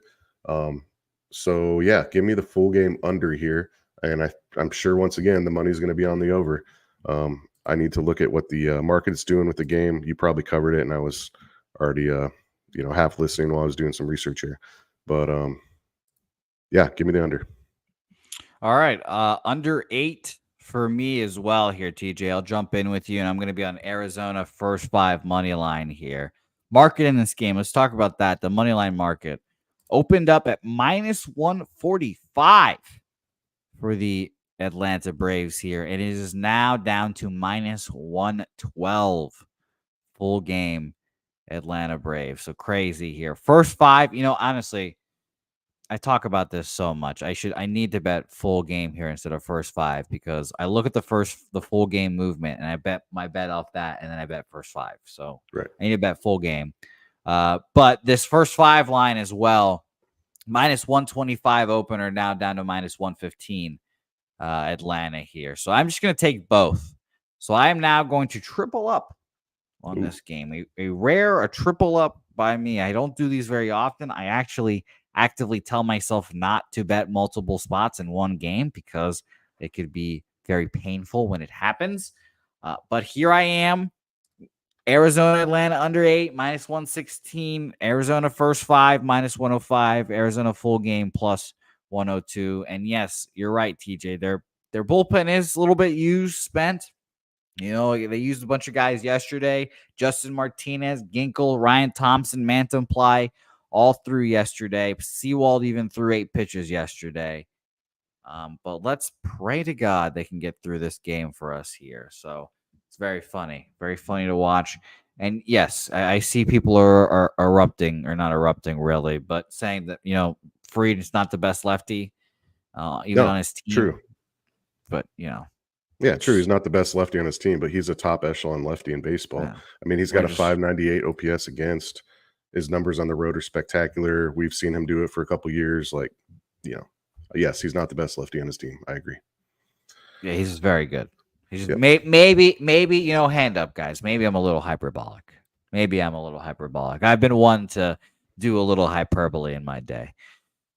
So yeah, give me the full game under here. And I'm sure once again, the money's going to be on the over. I need to look at what the market is doing with the game. You probably covered it, and I was already, you know, half listening while I was doing some research here. But yeah, give me the under. All right, under 8 for me as well here, TJ. I'll jump in with you, and I'm going to be on Arizona first 5 money line here. Market in this game, let's talk about that. The money line market opened up at minus 145 for the Atlanta Braves here. It is now down to minus 112 full game Atlanta Braves. So crazy here. First 5, you know, honestly, I talk about this so much. I need to bet full game here instead of first 5 because I look at the full game movement and I bet my bet off that, and then I bet first 5. So right. I need to bet full game. But this first 5 line as well, minus 125 opener, now down to minus 115 Atlanta here. So I'm just going to take both. So I am now going to triple up on this game. A triple up by me. I don't do these very often. I actually actively tell myself not to bet multiple spots in one game because it could be very painful when it happens. But here I am. Arizona, Atlanta under 8, minus 116. Arizona first 5, minus 105. Arizona full game plus 102. And yes, you're right, TJ. Their bullpen is a little bit spent. You know, they used a bunch of guys yesterday. Justin Martinez, Ginkel, Ryan Thompson, Mantemply, all through yesterday. Sewald even threw 8 pitches yesterday. But let's pray to God they can get through this game for us here. So it's very funny to watch. And yes, I see people are erupting, or not erupting really, but saying that, you know, Fried is not the best lefty, even on his team. True. But, you know. Yeah, true. He's not the best lefty on his team, but he's a top echelon lefty in baseball. Yeah. I mean, he's got a 598 OPS against. His numbers on the road are spectacular. We've seen him do it for a couple years. Like, you know, yes, he's not the best lefty on his team. I agree. Yeah, he's very good. He's maybe, you know, hand up, guys. Maybe I'm a little hyperbolic. I've been one to do a little hyperbole in my day.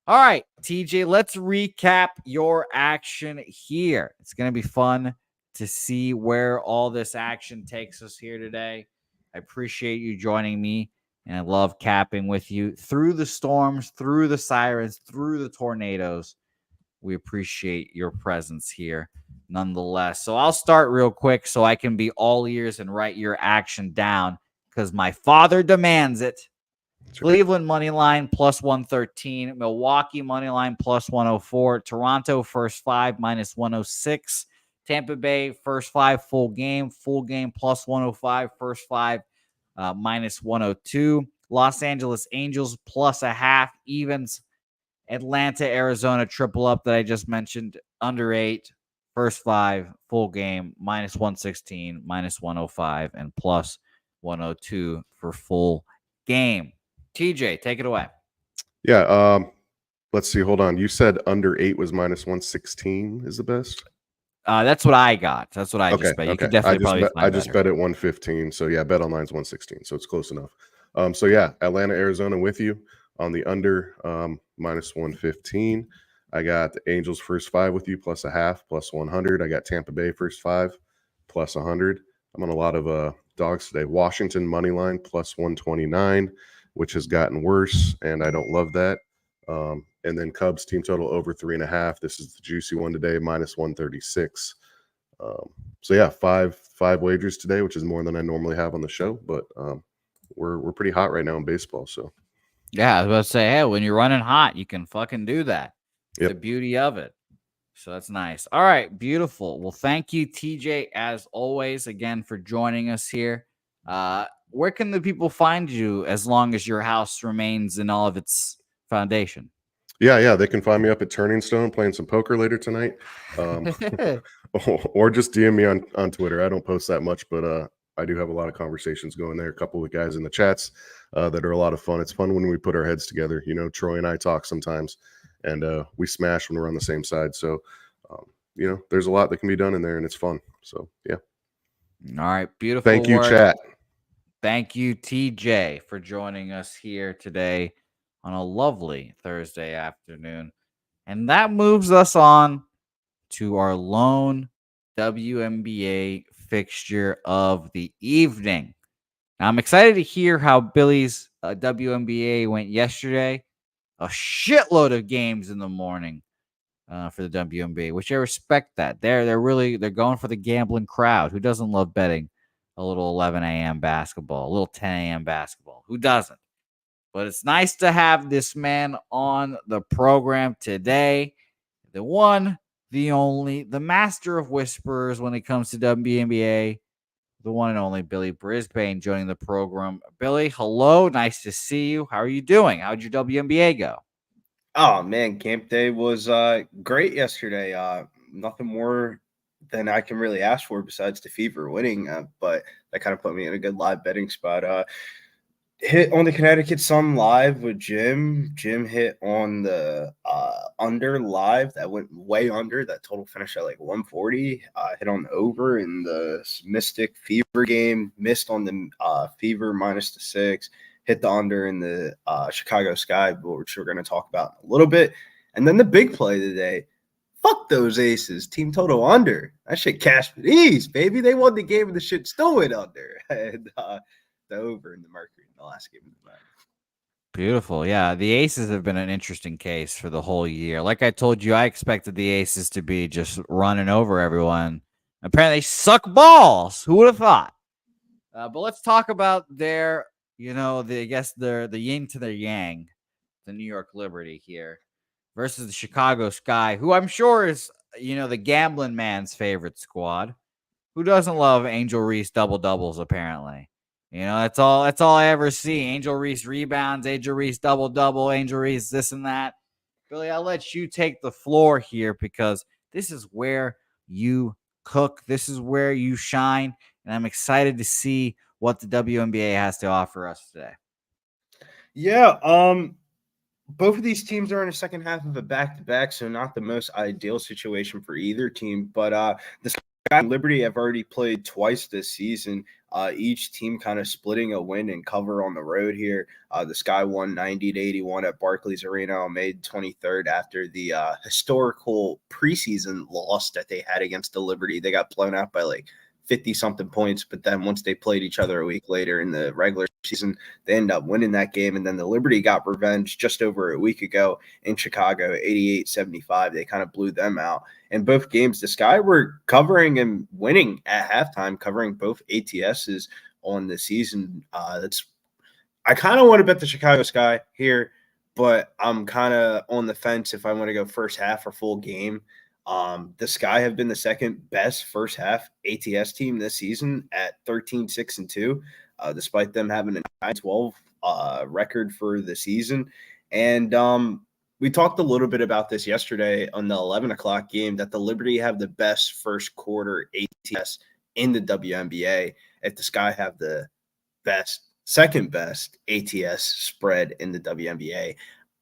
All right, TJ, let's recap your action here. It's going to be fun to see where all this action takes us here today. I appreciate you joining me, and I love capping with you through the storms, through the sirens, through the tornadoes. We appreciate your presence here nonetheless. So I'll start real quick so I can be all ears and write your action down because my father demands it. Cleveland money line plus 113, Milwaukee money line plus 104, Toronto first 5 minus 106, Tampa Bay first 5 full game plus 105, first 5 minus 102, Los Angeles Angels plus a half evens, Atlanta Arizona triple up that I just mentioned under 8, first 5 full game minus 116, minus 105, and plus 102 for full game. TJ, take it away. Yeah. Let's see. Hold on. You said under 8 was minus 116 is the best. That's what I got. That's what I just bet. You could definitely I just bet at 115. So yeah, bet online's 116. So it's close enough. So yeah, Atlanta, Arizona with you on the under minus 115. I got the Angels first 5 with you plus a half plus 100. I got Tampa Bay first 5 plus 100. I'm on a lot of dogs today. Washington money line plus 129, which has gotten worse, and I don't love that. And then Cubs team total over 3.5. This is the juicy one today, minus 136. So yeah, five wagers today, which is more than I normally have on the show, but we're pretty hot right now in baseball. So yeah, I was about to say, hey, when you're running hot, you can fucking do that. Yep. The beauty of it. So that's nice. All right, beautiful. Well, thank you, TJ, as always, again for joining us here. Where can the people find you as long as your house remains in all of its foundation? Yeah, they can find me up at Turning Stone playing some poker later tonight, or just DM me on Twitter. I don't post that much, but I do have a lot of conversations going there. A couple of guys in the chats that are a lot of fun. It's fun when we put our heads together. You know, Troy and I talk sometimes, and we smash when we're on the same side. So, you know, there's a lot that can be done in there, and it's fun. So, yeah. All right, beautiful. Thank you, work. chat. Thank you, TJ, for joining us here today on a lovely Thursday afternoon. And that moves us on to our lone WNBA fixture of the evening. Now, I'm excited to hear how Billy's WNBA went yesterday. A shitload of games in the morning for the WNBA, which I respect that. They're going for the gambling crowd. Who doesn't love betting a little 11 a.m. basketball, a little 10 a.m. basketball? Who doesn't? But it's nice to have this man on the program today. The one, the only, the master of whisperers when it comes to WNBA, the one and only Billy Brisbane joining the program. Billy, hello. Nice to see you. How are you doing? How'd your WNBA go? Oh, man, camp day was great yesterday. Nothing more than I can really ask for besides the Fever winning, but that kind of put me in a good live betting spot. Hit on the Connecticut Sun live with Jim. Jim hit on the under live that went way under. That total finished at like 140. Hit on the over in the Mystic Fever game. Missed on the Fever minus the 6. Hit the under in the Chicago Sky, which we're going to talk about in a little bit. And then the big play today. Fuck those aces. Team total under. That shit cashed with ease, baby. They won the game and the shit still went under. And the over in the Mercury in the last game of the night. Beautiful. Yeah, the Aces have been an interesting case for the whole year. Like I told you, I expected the Aces to be just running over everyone. Apparently, they suck balls. Who would have thought? But let's talk about their, the yin to their yang, the New York Liberty here versus the Chicago Sky, who I'm sure is, the gambling man's favorite squad. Who doesn't love Angel Reese double-doubles, apparently? That's all I ever see. Angel Reese rebounds, Angel Reese double-double, Angel Reese this and that. Billy, I'll let you take the floor here because this is where you cook. This is where you shine. And I'm excited to see what the WNBA has to offer us today. Yeah, both of these teams are in the second half of a back-to-back, so not the most ideal situation for either team. But the Sky and Liberty have already played twice this season. Each team kind of splitting a win and cover on the road here. The Sky won 90-81 at Barclays Arena on May 23rd after the historical preseason loss that they had against the Liberty. They got blown out by like 50-something points, but then once they played each other a week later in the regular season, they ended up winning that game. And then the Liberty got revenge just over a week ago in Chicago, 88-75. They kind of blew them out. In both games, the Sky were covering and winning at halftime, covering both ATSs on the season. I kind of want to bet the Chicago Sky here, but I'm kind of on the fence if I want to go first half or full game. The Sky have been the second best first half ATS team this season at 13-6-2, despite them having a 9-12 record for the season. And we talked a little bit about this yesterday on the 11 o'clock game that the Liberty have the best first quarter ATS in the WNBA. If the Sky have the second best ATS spread in the WNBA,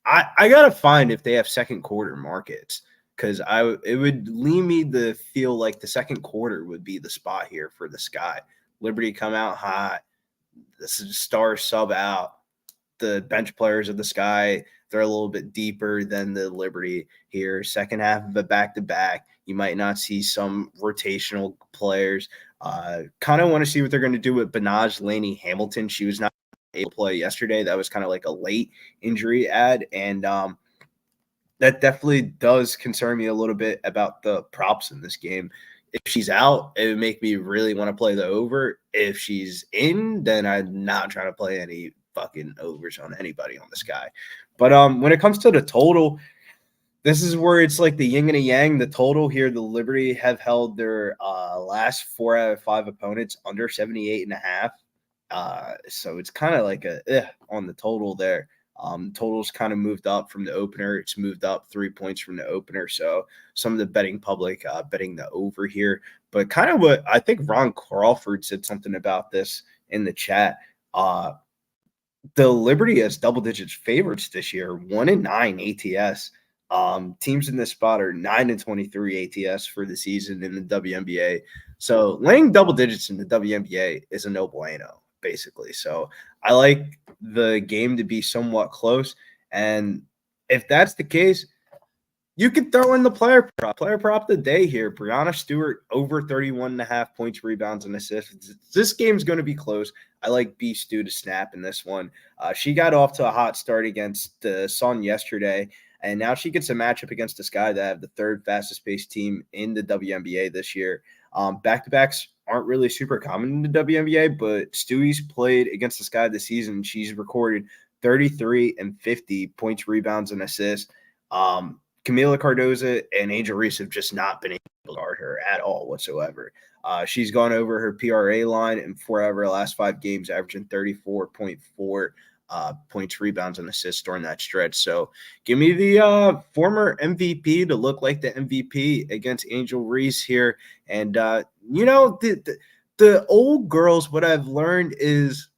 I got to find if they have second quarter markets. Because it would lead me to feel like the second quarter would be the spot here for the Sky. Liberty come out hot. This is star sub out. The bench players of the Sky, they're a little bit deeper than the Liberty here. Second half of a back-to-back. You might not see some rotational players. Kind of want to see what they're going to do with Benaj Laney Hamilton. She was not able to play yesterday. That was kind of like a late injury ad, and that definitely does concern me a little bit about the props in this game. If she's out, it would make me really want to play the over. If she's in, then I'm not trying to play any fucking overs on anybody on this guy. But when it comes to the total, this is where it's like the yin and a yang. The total here, the Liberty have held their last 4 out of 5 opponents under 78.5. So it's kind of like on the total there. Totals kind of moved up from the opener. It's moved up 3 points from the opener. So some of the betting public betting the over here. But kind of what I think Ron Crawford said something about this in the chat. The Liberty has double digits favorites this year, 1-9 ATS. Teams in this spot are 9-23 ATS for the season in the WNBA. So laying double digits in the WNBA is a no bueno, basically. So I like the game to be somewhat close. And if that's the case, you can throw in the player prop of the day here. Brianna Stewart over 31.5 points, rebounds, and assists. This game's going to be close. I like B. Stu to snap in this one. She got off to a hot start against the Sun yesterday, and now she gets a matchup against this guy that have the third fastest paced team in the WNBA this year. Back-to-backs aren't really super common in the WNBA, but Stewie's played against this guy this season. She's recorded 33 and 50 points, rebounds, and assists. Camila Cardoza and Angel Reese have just not been able to guard her at all whatsoever. She's gone over her PRA line in 4 out of her last 5 games, averaging 34.4 points, rebounds, and assists during that stretch. So give me the former MVP to look like the MVP against Angel Reese here. And, the old girls, what I've learned is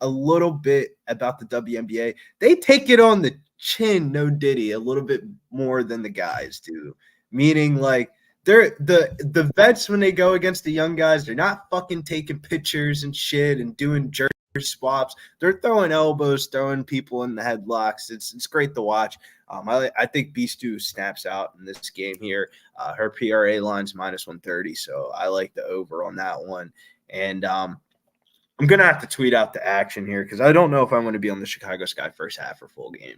a little bit about the WNBA. They take it on the chin, no diddy, a little bit more than the guys do. Meaning, like, they're the vets when they go against the young guys, they're not fucking taking pictures and shit and doing jersey swaps. They're throwing elbows, throwing people in the headlocks. It's great to watch. I think B-Stu snaps out in this game here. Her PRA line's -130, so I like the over on that one. And I'm going to have to tweet out the action here because I don't know if I'm going to be on the Chicago Sky first half or full game.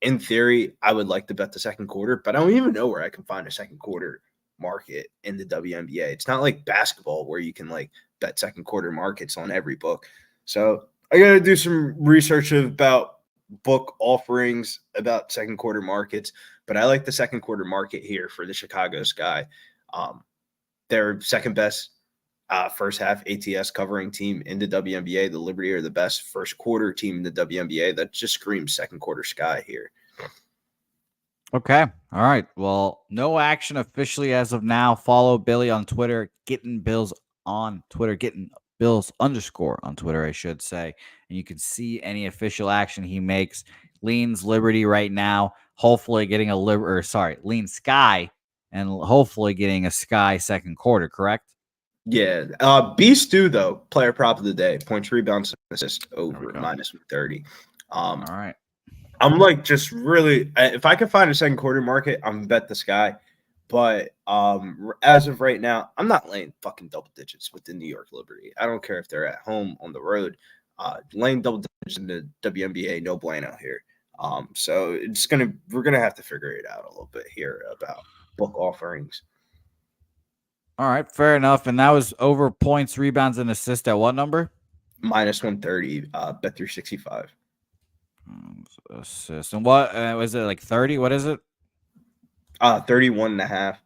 In theory, I would like to bet the second quarter, but I don't even know where I can find a second quarter market in the WNBA. It's not like basketball where you can like bet second quarter markets on every book. So I got to do some research about book offerings about second quarter markets, but I like the second quarter market here for the Chicago Sky. They're second best first half ATS covering team in the WNBA. The Liberty are the best first quarter team in the WNBA. That just screams second quarter Sky here. Okay. All right. Well, no action officially as of now. Follow Billy on Twitter, Getting Bills on Twitter, Getting Bills _ on Twitter, I should say. And you can see any official action he makes. Leans Liberty right now, hopefully getting lean Sky and hopefully getting a Sky second quarter, correct? Yeah. B-Stu, though, player prop of the day, points, rebounds, assist over -130. All right. I'm like just really, if I can find a second quarter market, I'm bet the Sky. But as of right now, I'm not laying fucking double digits with the New York Liberty. I don't care if they're at home, on the road. Laying double digits in the WNBA, no bueno here. So we're gonna have to figure it out a little bit here about book offerings. All right, fair enough. And that was over points, rebounds, and assists at what number? -130. Bet 365. Assist. And what was it, like 30? What is it? 31.5.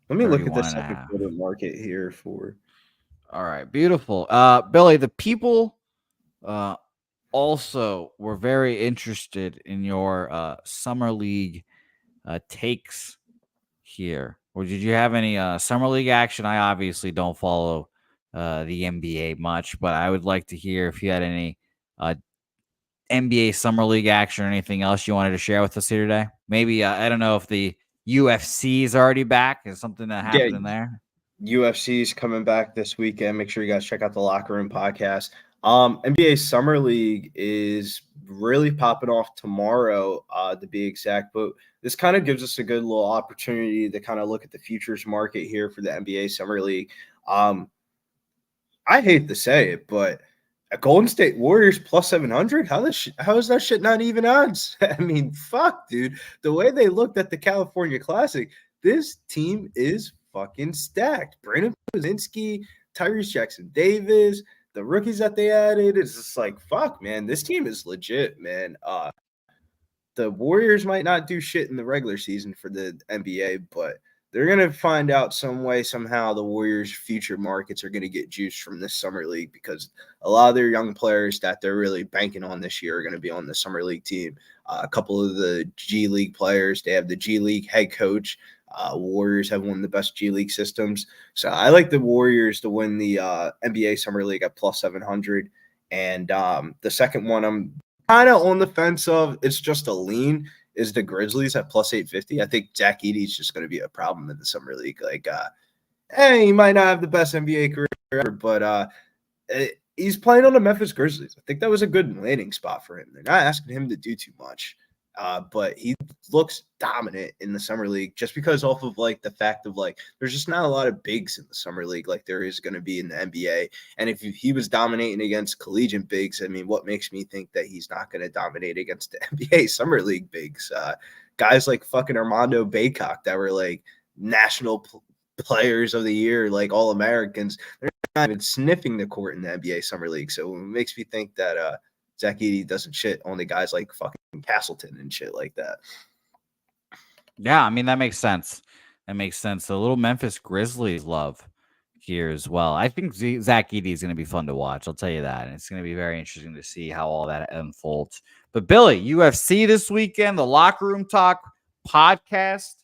Let me look at the 31.5. second quarter market here for. All right, beautiful. Billy, the people also were very interested in your summer league takes here. Or did you have any summer league action? I obviously don't follow the NBA much, but I would like to hear if you had any NBA summer league action or anything else you wanted to share with us here today. Maybe I don't know if the UFC is already back. Is something that happened in there? UFC is coming back this weekend. Make sure you guys check out the Locker Room podcast. NBA Summer League is really popping off tomorrow, to be exact. But this kind of gives us a good little opportunity to kind of look at the futures market here for the NBA Summer League. I hate to say it, but a Golden State Warriors plus 700, how is that shit not even odds? I mean, fuck, dude. The way they looked at the California Classic, this team is fucking stacked. Brandon Pozinski, Tyrese Jackson Davis, the rookies that they added, it's just like, fuck, man, this team is legit, man. The Warriors might not do shit in the regular season for the NBA, but they're going to find out some way, somehow the Warriors' future markets are going to get juiced from this summer league because a lot of their young players that they're really banking on this year are going to be on the summer league team. A couple of the G League players, they have the G League head coach. Warriors have one of the best G League systems. So I like the Warriors to win the NBA Summer League at plus 700. And the second one I'm kind of on the fence of, it's just a lean, is the Grizzlies at plus 850. I think Zach Edey is just going to be a problem in the Summer League. Like, he might not have the best NBA career ever, but he's playing on the Memphis Grizzlies. I think that was a good landing spot for him. They're not asking him to do too much. But he looks dominant in the Summer League just because off of like the fact of like there's just not a lot of bigs in the Summer League like there is going to be in the NBA. And if he was dominating against collegiate bigs, I mean, what makes me think that he's not going to dominate against the NBA Summer League bigs? Guys like fucking Armando Baycock that were like national players of the year, like all Americans, they're not even sniffing the court in the NBA Summer League. So it makes me think that Zach Edey doesn't shit on the guys like fucking Castleton and shit like that. Yeah, I mean, that makes sense. That makes sense. The little Memphis Grizzlies love here as well. I think Zach Edey is going to be fun to watch. I'll tell you that. And it's going to be very interesting to see how all that unfolds. But Billy, UFC this weekend, the Locker Room Talk podcast.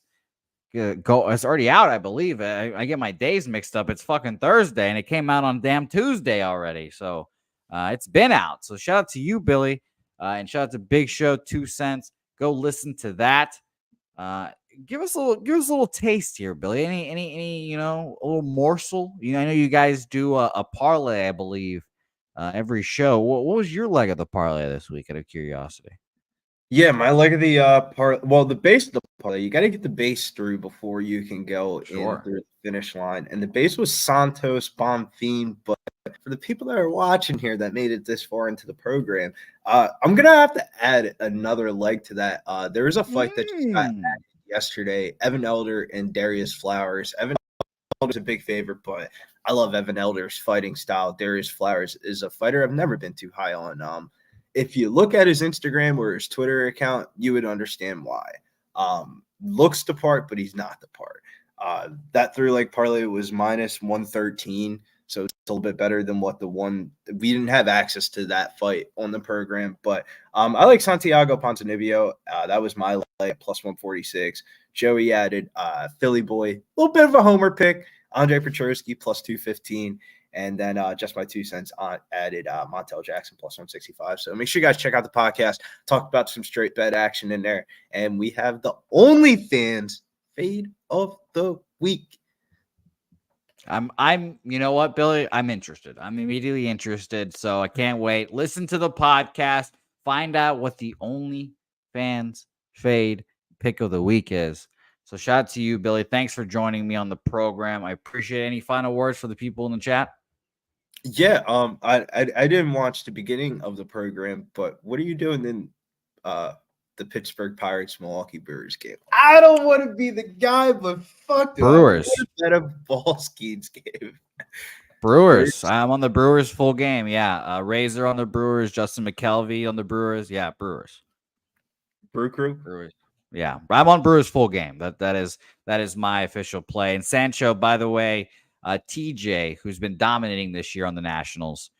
It's already out, I believe. I get my days mixed up. It's fucking Thursday, and it came out on damn Tuesday already. So it's been out. So shout out to you, Billy, and shout out to Big Show 2 Cents. Go listen to that. Give us a little taste here, Billy. Any a little morsel. I know you guys do a parlay, I believe, every show. What was your leg of the parlay this week? Out of curiosity. Yeah, my leg of the the base of the parlay, you got to get the base through before you can go in through the finish line. And the base was Santos Bonfim, but for the people that are watching here that made it this far into the program, I'm gonna have to add another leg to that. There is a fight that just got added yesterday. Evan Elder and Darius Flowers. Evan Elder's a big favorite, but I love Evan Elder's fighting style. Darius Flowers is a fighter I've never been too high on. If you look at his Instagram or his Twitter account, you would understand why. Looks the part, but he's not the part. That 3-leg parlay was minus 113. So it's a little bit better than what we didn't have access to that fight on the program. But I like Santiago Ponzinibbio. That was my leg, plus 146. Joey added Philly boy, a little bit of a homer pick. Andre Petrosky, plus 215. And then just my 2 cents added Montel Jackson, plus 165. So make sure you guys check out the podcast. Talk about some straight bet action in there. And we have the OnlyFans fade of the week. I'm you know what, Billy? I'm interested. I'm immediately interested. So I can't wait. Listen to the podcast. Find out what the OnlyFans fade pick of the week is. So shout out to you, Billy. Thanks for joining me on the program. I appreciate it. Any final words for the people in the chat? Yeah, I didn't watch the beginning of the program, but what are you doing in the Pittsburgh Pirates Milwaukee Brewers game? I don't want to be the guy, but fuck Brewers. That a ball Skeens game. Brewers. I'm on the Brewers full game. Yeah, Razor on the Brewers, Justin McKelvey on the Brewers. Yeah, Brewers. Brew Crew. Brewers. Yeah, I'm on Brewers full game. That is my official play. And Sancho, by the way, TJ, who's been dominating this year on the Nationals,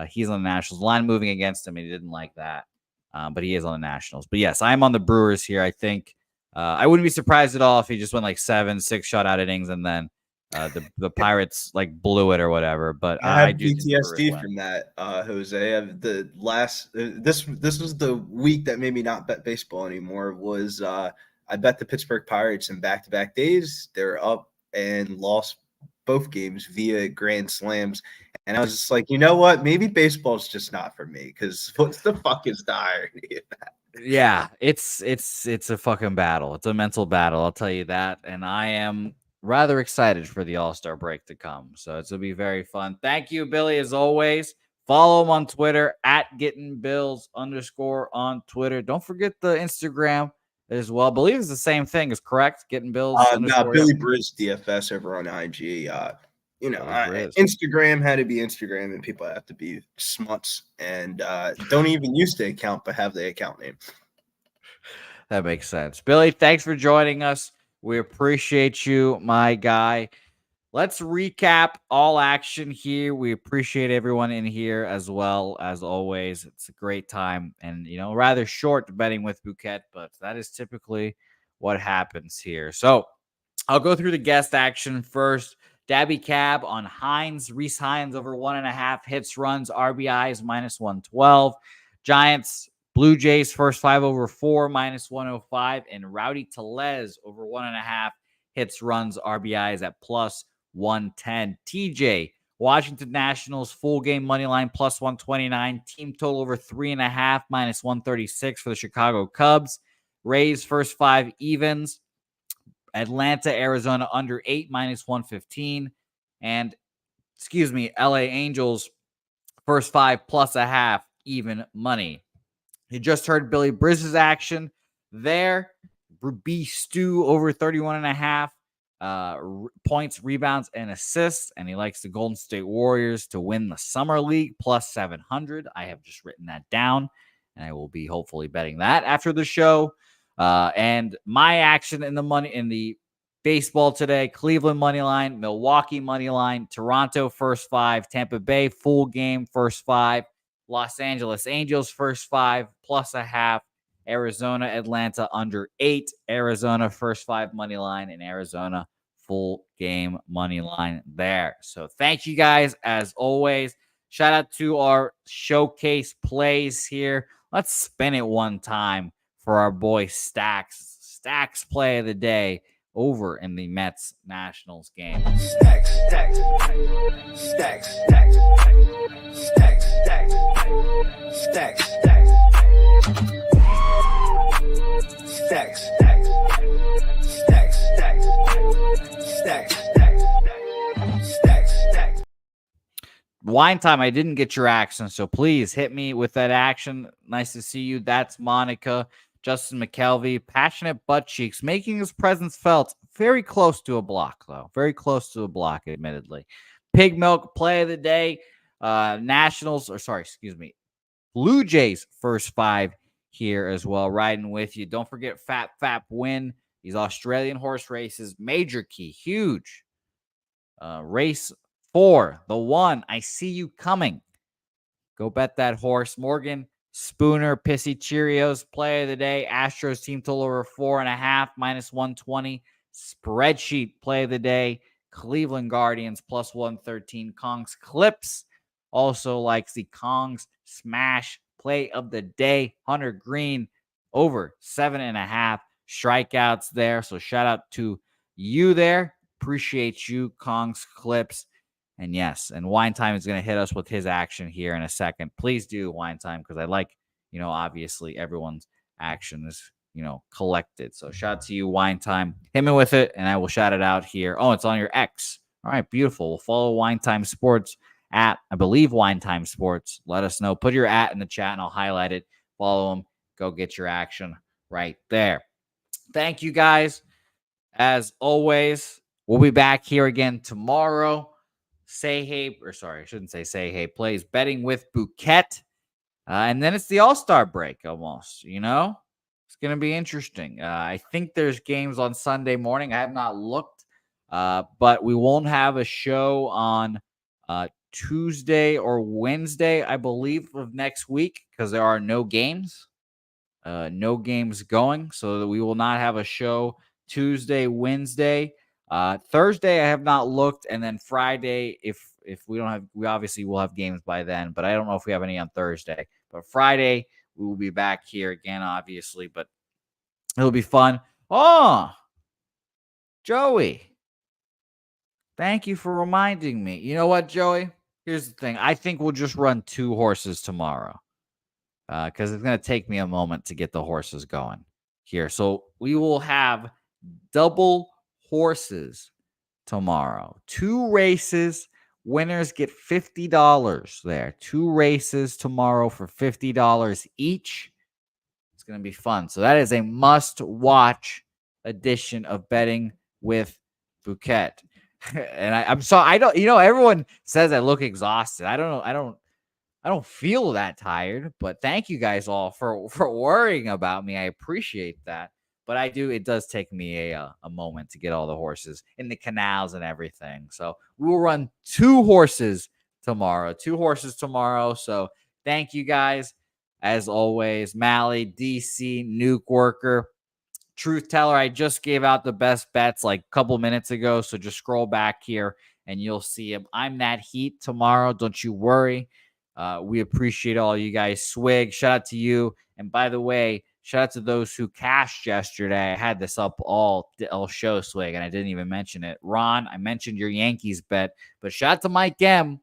he's on the Nationals. Line moving against him, and he didn't like that. But he is on the Nationals. But yes, I'm on the Brewers here. I think I wouldn't be surprised at all if he just went like 7-6 shutout innings and then the Pirates like blew it or whatever. But I have PTSD from that, Jose. I have the last this was the week that made me not bet baseball anymore. Was I bet the Pittsburgh Pirates in back-to-back days? They're up and lost both games via grand slams. And I was just like, you know what? Maybe baseball's just not for me because what's the fuck is the irony of that? Yeah, it's a fucking battle. It's a mental battle, I'll tell you that. And I am rather excited for the All-Star break to come. So it's gonna be very fun. Thank you, Billy, as always. Follow him on Twitter at gettingbills_ on Twitter. Don't forget the Instagram as well. I believe it's the same thing, is correct? Getting Bills No, _ Billy Briz DFS over on IG. Instagram had to be Instagram, and people have to be smuts and don't even use the account, but have the account name. That makes sense. Billy, thanks for joining us. We appreciate you, my guy. Let's recap all action here. We appreciate everyone in here as well, as always. It's a great time and, rather short betting with Bouquett, but that is typically what happens here. So I'll go through the guest action first. Dabby Cab on Hines. Reese Hines over 1.5 hits, runs, RBIs -112. Giants, Blue Jays first 5 over 4 -105. And Rowdy Tellez over 1.5 hits, runs, RBIs at +110. TJ, Washington Nationals full game money line +129. Team total over 3.5 -136 for the Chicago Cubs. Rays first 5 evens. Atlanta, Arizona under 8 -115. And, LA Angels first 5 +0.5 even money. You just heard Billy Briz's action there. B Stu over 31.5 points, rebounds, and assists. And he likes the Golden State Warriors to win the Summer League +700. I have just written that down, and I will be hopefully betting that after the show. And my action in the baseball today: Cleveland money line, Milwaukee money line, Toronto first 5, Tampa Bay full game first 5, Los Angeles Angels first 5 +0.5, Arizona Atlanta under 8, Arizona first 5 money line, and Arizona full game money line there. So thank you guys as always. Shout out to our showcase plays here. Let's spin it one time for our boy Stacks. Stacks play of the day over in the Mets Nationals game. Stacks, stacks, stacks, stacks, stacks, stacks, stacks, stacks, stacks, stacks, stacks, stacks, stacks. Wine time, I didn't get your action, so please hit me with that action. Nice to see you. That's Monica. Justin McKelvey, passionate butt cheeks, making his presence felt. Very close to a block, though. Very close to a block, admittedly. Pig Milk, play of the day. Blue Jays first 5 here as well, riding with you. Don't forget Fap win. These Australian horse races, major key, huge. Race 4, the 1, I see you coming. Go bet that horse. Morgan Spooner, Pissy Cheerios, play of the day. Astros team total over 4.5 -120. Spreadsheet play of the day. Cleveland Guardians +113. Kong's Clips also likes the Kong's Smash play of the day. Hunter Green over 7.5 strikeouts there. So shout out to you there. Appreciate you, Kong's Clips. And yes, and Wine Time is going to hit us with his action here in a second. Please do, Wine Time, because I like, obviously everyone's action is, collected. So shout out to you, Wine Time. Hit me with it, and I will shout it out here. Oh, it's on your X. All right, beautiful. We'll follow Wine Time Sports at, I believe, Wine Time Sports. Let us know. Put your at in the chat, and I'll highlight it. Follow them. Go get your action right there. Thank you, guys. As always, we'll be back here again tomorrow. Plays betting with Bouquett. And then it's the All-Star break almost, It's going to be interesting. I think there's games on Sunday morning. I have not looked, but we won't have a show on Tuesday or Wednesday, I believe, of next week because there are no games. No games going, so that we will not have a show Tuesday, Wednesday. Thursday, I have not looked, and then Friday, if we don't have, we obviously will have games by then, but I don't know if we have any on Thursday. But Friday, we will be back here again, obviously, but it'll be fun. Oh, Joey, thank you for reminding me. You know what, Joey? Here's the thing. I think we'll just run 2 horses tomorrow because it's going to take me a moment to get the horses going here. So we will have double horses tomorrow. 2 races. Winners get $50 there. 2 races tomorrow for $50 each. It's going to be fun. So that is a must-watch edition of Betting with Bouquett. And I'm sorry, I don't, everyone says I look exhausted. I don't know. I don't feel that tired, but thank you guys all for worrying about me. I appreciate that. But it does take me a moment to get all the horses in the canals and everything. So we will run 2 horses tomorrow. 2 horses tomorrow. So thank you guys. As always, Mally, DC, Nuke Worker, Truth Teller. I just gave out the best bets like a couple minutes ago. So just scroll back here and you'll see him. I'm that heat tomorrow. Don't you worry. We appreciate all you guys. Swig, shout out to you. And by the way, shout out to those who cashed yesterday. I had this up all show, Swig, and I didn't even mention it. Ron, I mentioned your Yankees bet, but shout out to Mike M.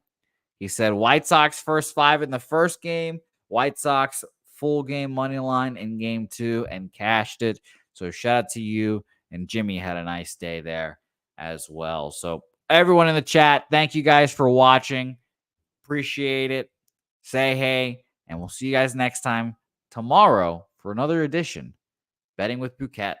He said White Sox first 5 in the first game, White Sox full game money line in game 2, and cashed it. So shout out to you. And Jimmy had a nice day there as well. So everyone in the chat, thank you guys for watching. Appreciate it. Say hey, and we'll see you guys next time tomorrow for another edition Betting with Bouquett.